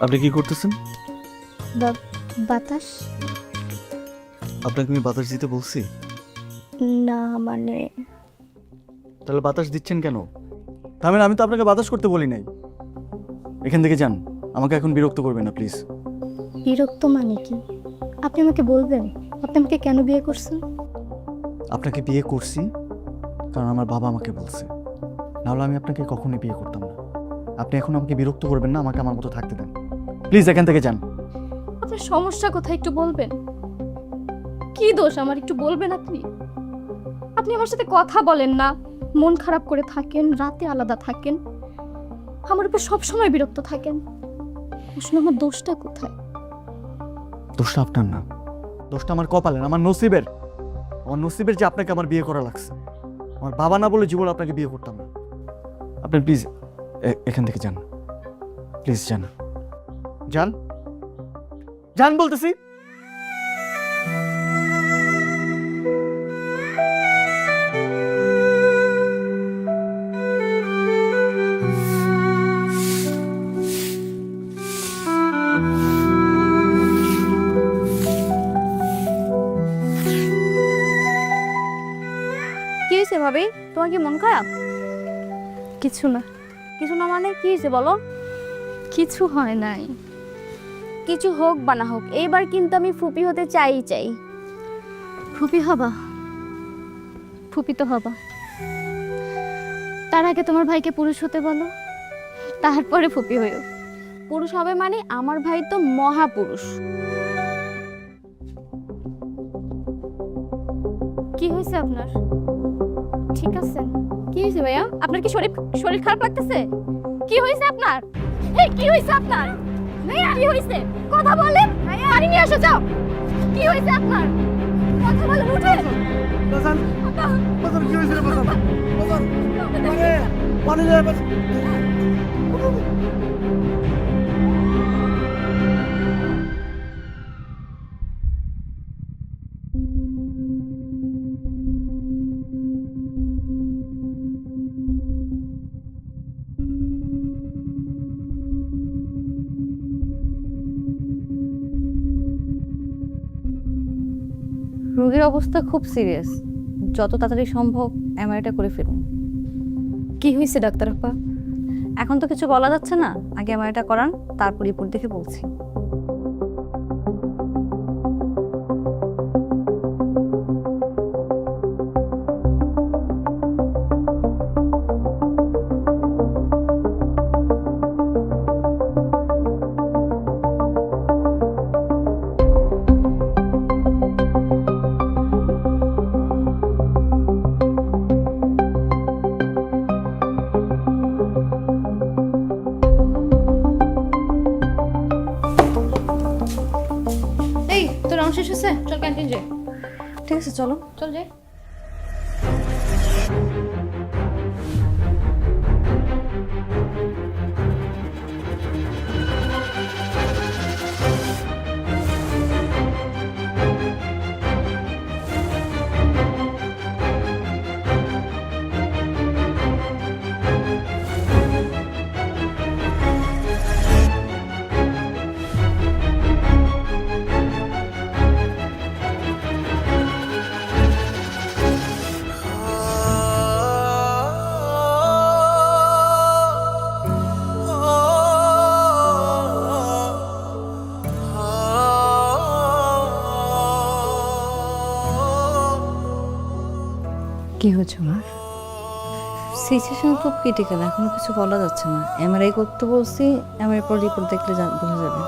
S3: আপনি কি করতেছেন?
S10: বাতাস?
S3: আপনাকে আমি বাতাস দিতে বলছি?
S10: না মানে
S3: তাহলে বাতাস দিচ্ছেন কেন? থামেন, আমি তো আপনাকে বাতাস করতে বলি নাই। এখান থেকে যান, আমাকে এখন বিরক্ত করবেন না প্লিজ।
S10: বিরক্ত মানে কি? আপনি আমাকে বলবেন আপনি আমাকে কেন বিয়ে করছেন?
S3: আপনাকে বিয়ে করছি কারণ আমার বাবা আমাকে বলছে, নাহলে আমি আপনাকে কখনোই বিয়ে করতাম না। আপনি এখন আমাকে বিরক্ত করবেন না, আমাকে আমার মতো থাকতে দেন প্লিজ। এখান থেকে যান।
S10: আপনার সমস্যা কোথায় একটু বলবেন? কি দোষ আমার একটু বলবেন আপনি? আপনি আমার সাথে কথা বলেন না, মন খারাপ করে থাকেন, রাতে আলাদা থাকেন, আমার উপর সবসময় বিরক্ত থাকেন। আসলে আমার দোষটা কোথায়?
S3: দোষটা আপনার না, দোষটা আমার কপালের, আমার নসিবের। আমার নসিবের যে আপনাকে আমার বিয়ে করা লাগছে। আমার বাবা না বলে জীবন আপনাকে বিয়ে করতাম না। আপনি প্লিজ এখান থেকে যান, প্লিজ যান, যান, যান বলতেছি।
S12: কি হয়েছে ভাবি, তোমার কি মন খারাপ?
S10: কিছু না।
S12: কিছু না মানে কি হয়েছে বলো?
S10: কিছু হয় নাই।
S12: কিছু হোক বা না হোক, এইবার কিন্তু আমি ফুপি হতে চাই।
S10: ফুপি হবা? ফুপি তো হবা, তার আগে তোমার ভাইকে পুরুষ হতে বলো, তারপরে ফুপি হইও।
S12: পুরুষ হবে মানে আমার ভাই তো মহাপুরুষ।
S10: কি হয়েছে আপনার? ঠিক আছে?
S12: কি হয়েছে ভাইয়া? আপনার কি শরীর খারাপ লাগতেছে? কি হয়েছে আপনার? এই কি হয়েছে আপনার? ভাইয়া কি হয়েছে? কথা বলেন। পানি নিয়ে এসো, যাও। কি হয়েছে আপনার?
S10: কথা বলেন, উঠেন।
S3: বাজান বাজান কি হয়েছে রে বাজান বাজান পানি রে বাজান
S12: রোগীর অবস্থা খুব সিরিয়াস, যত তাড়াতাড়ি সম্ভব এমআরআইটা করে ফেলুন।
S10: কি হয়েছে ডাক্তার আপা?
S12: এখন তো কিছু বলা যাচ্ছে না, আগে এমআরআইটা করান, তারপর রিপোর্ট দেখে বলছি।
S10: এই তোর রাউন্ড শেষ হয়েছে, চল ক্যান্টিন যাই।
S12: ঠিক আছে, চলো।
S10: চল যাই।
S4: কি হয়েছে মা?
S12: সিচুয়েশন খুব ক্রিটিক্যাল, এখনো কিছু বলা যাচ্ছে না। এমআরআই করতে বলছি, এমআরআই পর রিপোর্ট দেখলে বোঝা যাবে।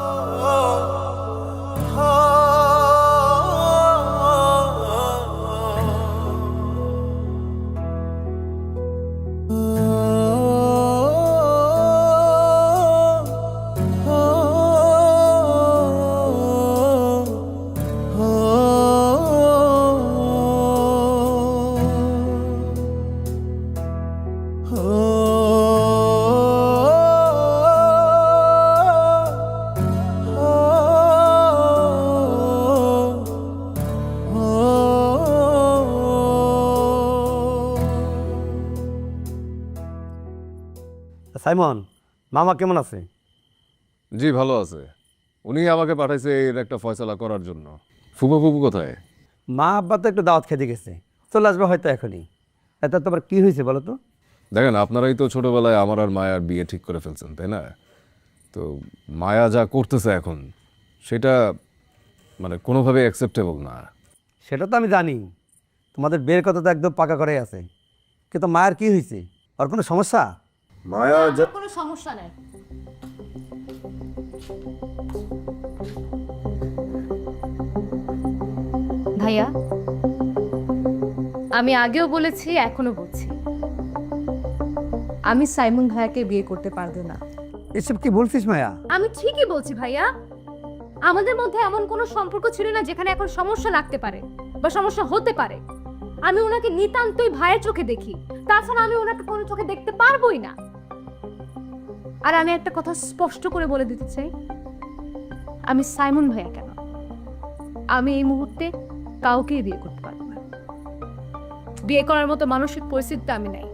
S7: সাইমন, মামা কেমন আছে?
S9: জি ভালো আছে। উনি আমাকে পাঠাইছে এর একটা ফয়সালা করার জন্য। ফুপু ফুপু কোথায়?
S7: মা আব্বা তো একটু দাওয়াত খেতে গেছে, চলে আসবে হয়তো এখনই। এটা তোমার কি হয়েছে বলো তো?
S9: দেখেন, আপনারাই তো ছোটবেলায় আমার আর মায়ার বিয়ে ঠিক করে ফেলছেন, তাই না? তো মায়া যা করতেছে এখন, সেটা মানে কোনোভাবে অ্যাকসেপ্টেবল না।
S7: সেটা তো আমি জানি, তোমাদের বিয়ের কথা তো একদম পাকা করে আছে, কিন্তু মায়ের কি হয়েছে? আর কোনো সমস্যা?
S8: মায়া যা
S10: কোনো সমস্যা নাই। ভাইয়া, আমি আগেও বলেছি, এখনো বলছি, আমি সাইমন ভাইয়াকে বিয়ে করতে পারবো না।
S7: এসব কি বলছিস মায়া?
S10: আমি ঠিকই বলছি ভাইয়া। আমাদের মধ্যে এমন কোনো সম্পর্ক ছিল না যেখানে এখন সমস্যা লাগতে পারে বা সমস্যা হতে পারে। আমি ওনাকে নিতান্তই ভাইয়ের চোখে দেখি, তাছাড়া আমি ওনাকে কোনো চোখে দেখতে পারবোই না। আর আমি একটা কথা স্পষ্ট করে বলে দিতে চাই, আমি সাইমন ভাইয়া কেন, আমি এই মুহূর্তে কাউকেই বিয়ে করতে পারবো না। বিয়ে করার মতো মানসিক পরিস্থিতিতে আমি নাই।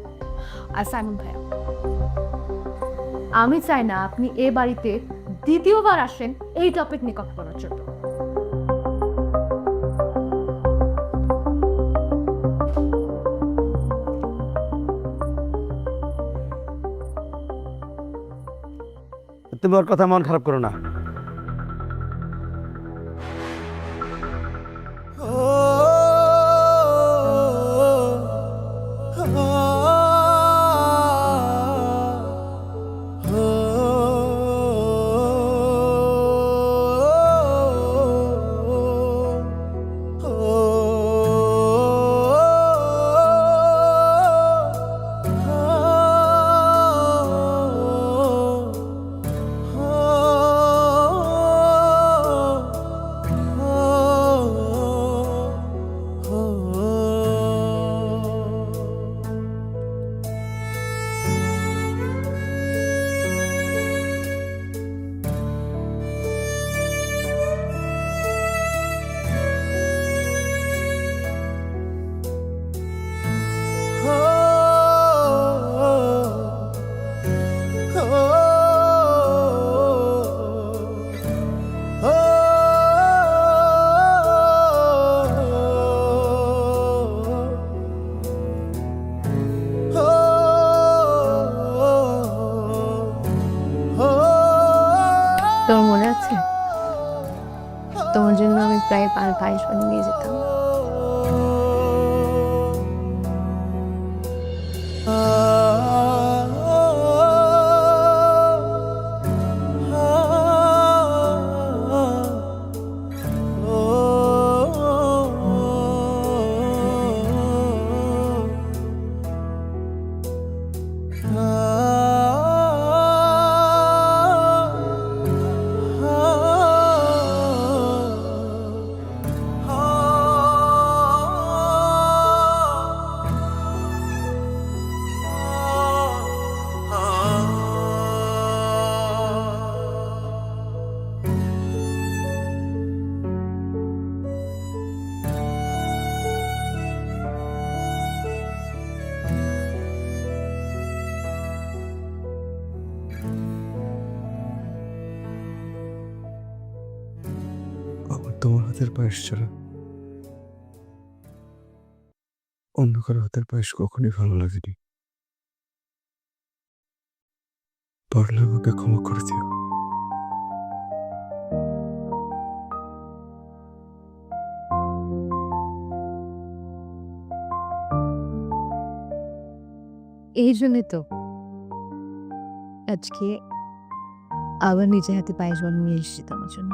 S10: আর সাইমন ভাইয়া, আমি চাই না আপনি এ বাড়িতে দ্বিতীয়বার আসেন এই টপিক নিয়ে কথা বলার জন্য।
S7: তুমি ওর কথা মন খারাপ করো না।
S4: আর পায়েস বানিয়ে নিয়ে যেতাম।
S3: আমার তোমার হাতের পায়েস ছাড়া অন্য কারো হাতের পায়েস কখনই ভালো লাগেনি। পারলে আমাকে ক্ষমা করে দিও।
S4: এই জন্যই তো আজকে আবার নিজে হাতে পায়েস বানিয়ে এসেছি তোমার জন্য।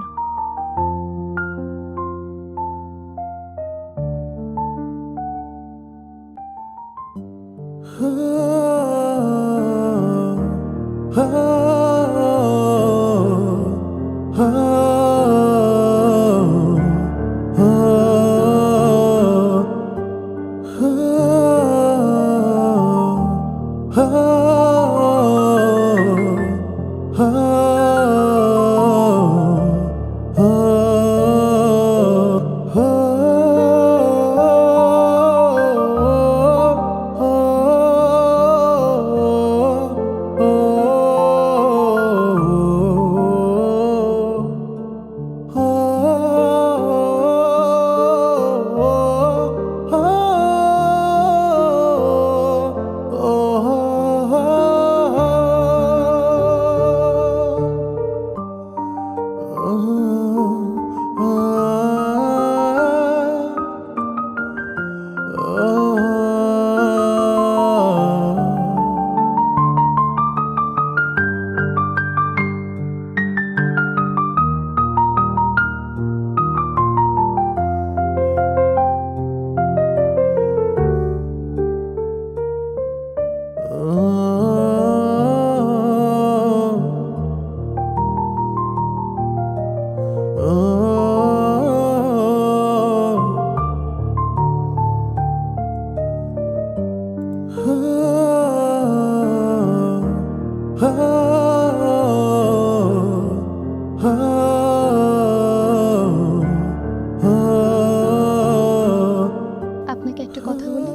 S4: আপনাকে একটা কথা বলি,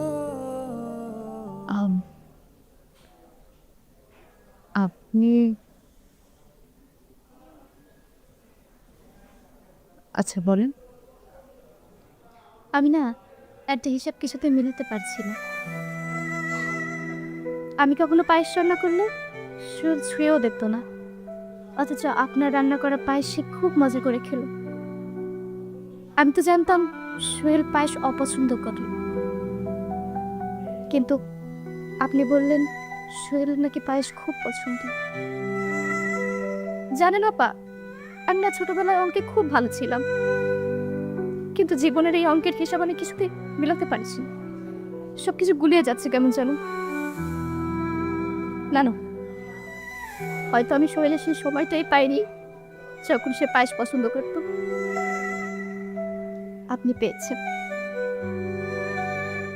S4: আপনি আচ্ছা বলেন।
S10: আমি না একটা হিসাব কিছুতে মিলাতে পারছি না। আমি কখনো পায়েস রান্না করলে ছুঁয়েও দেখতো না, অথচ আপনার রান্না করা পায়েস সে খুব মজা করে খেলো। আমি তো জানতাম সোহেল পায়েস অপছন্দ করে, কিন্তু আপনি বললেন সোহেল নাকি পায়েস খুব পছন্দ। জানেন আপা, আমি না ছোটবেলায় অঙ্কে খুব ভালো ছিলাম, কিন্তু জীবনের এই অঙ্কের হিসাব আমি কিছুতে মিলাতে পারছি না। সবকিছু গুলিয়ে যাচ্ছে কেমন জানো। না না, হয়তো আমি সোহেলের সেই সময়টাই পাইনি যখন সে পায়েস পছন্দ করত। আপনি পেয়েছেন।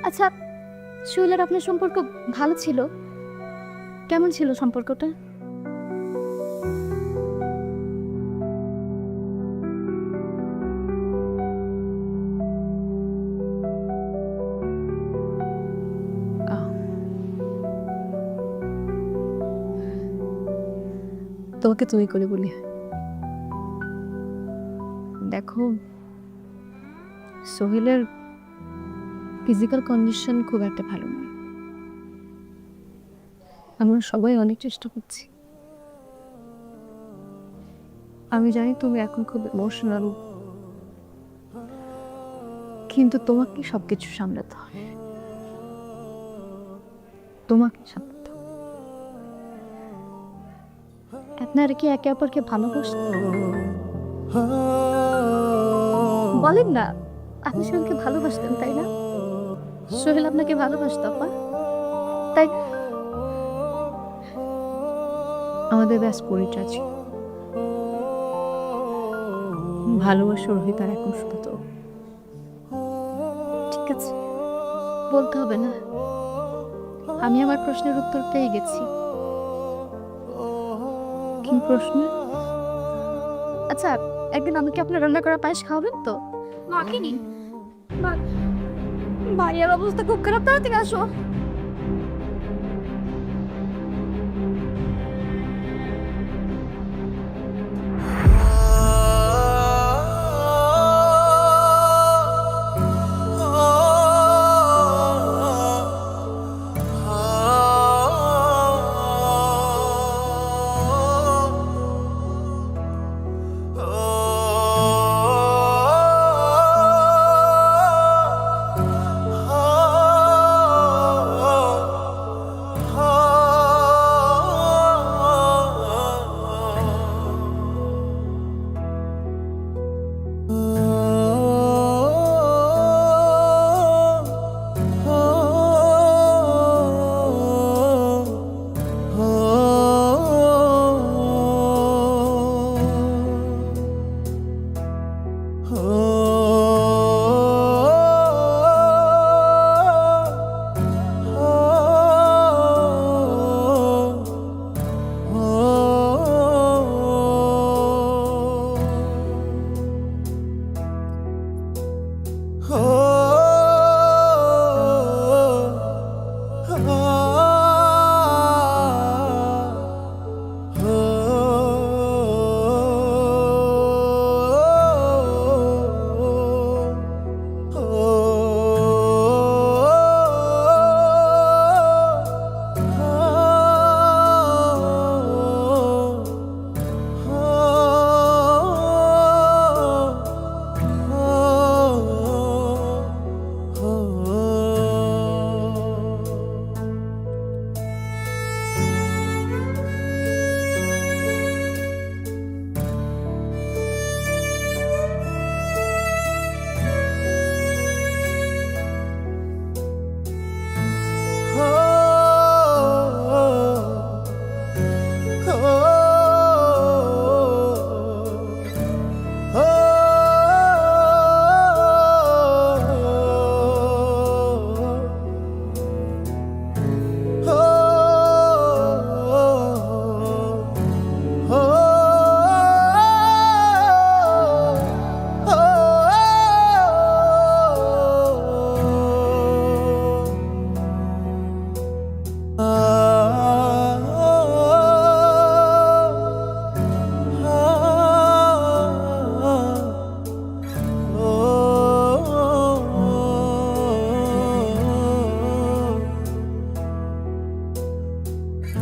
S10: আচ্ছা, সোহেলের আপনার সম্পর্ক ভালো ছিল? কেমন ছিল সম্পর্কটা?
S4: তোমাকে তুমি করে বলি। দেখো, সোহেলের ফিজিক্যাল কন্ডিশন খুব একটা ভালো নয়। আমরা সবাই অনেক চেষ্টা করছি। আমি জানি তুমি এখন খুব ইমোশনাল, কিন্তু তোমাকে সবকিছু সামলাতে হয়, তোমাকে সামলাতে হয়। আপনারা কি একে অপরকে ভালোবাসেন? বলেন না, আপনি সোহেলকে ভালোবাসতেন তাই না? সোহেল আপনাকে ভালোবাসতো আপা, তাই না? আমাদের ব্যাস পরিচয় ছিল, ভালোবাসা রোহিত আর এখন শুধু তো। ঠিক আছে, বলতে হবে না, আমি আমার প্রশ্নের উত্তর পেয়ে গেছি। কি প্রশ্ন? আচ্ছা, একদিন আমাকে আপনার রান্না করা পায়েস খাওয়াবেন তো? মাকে নি, ভাইয়ের অবস্থা খুব খারাপ, তাড়াতাড়ি আসো।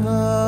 S6: ah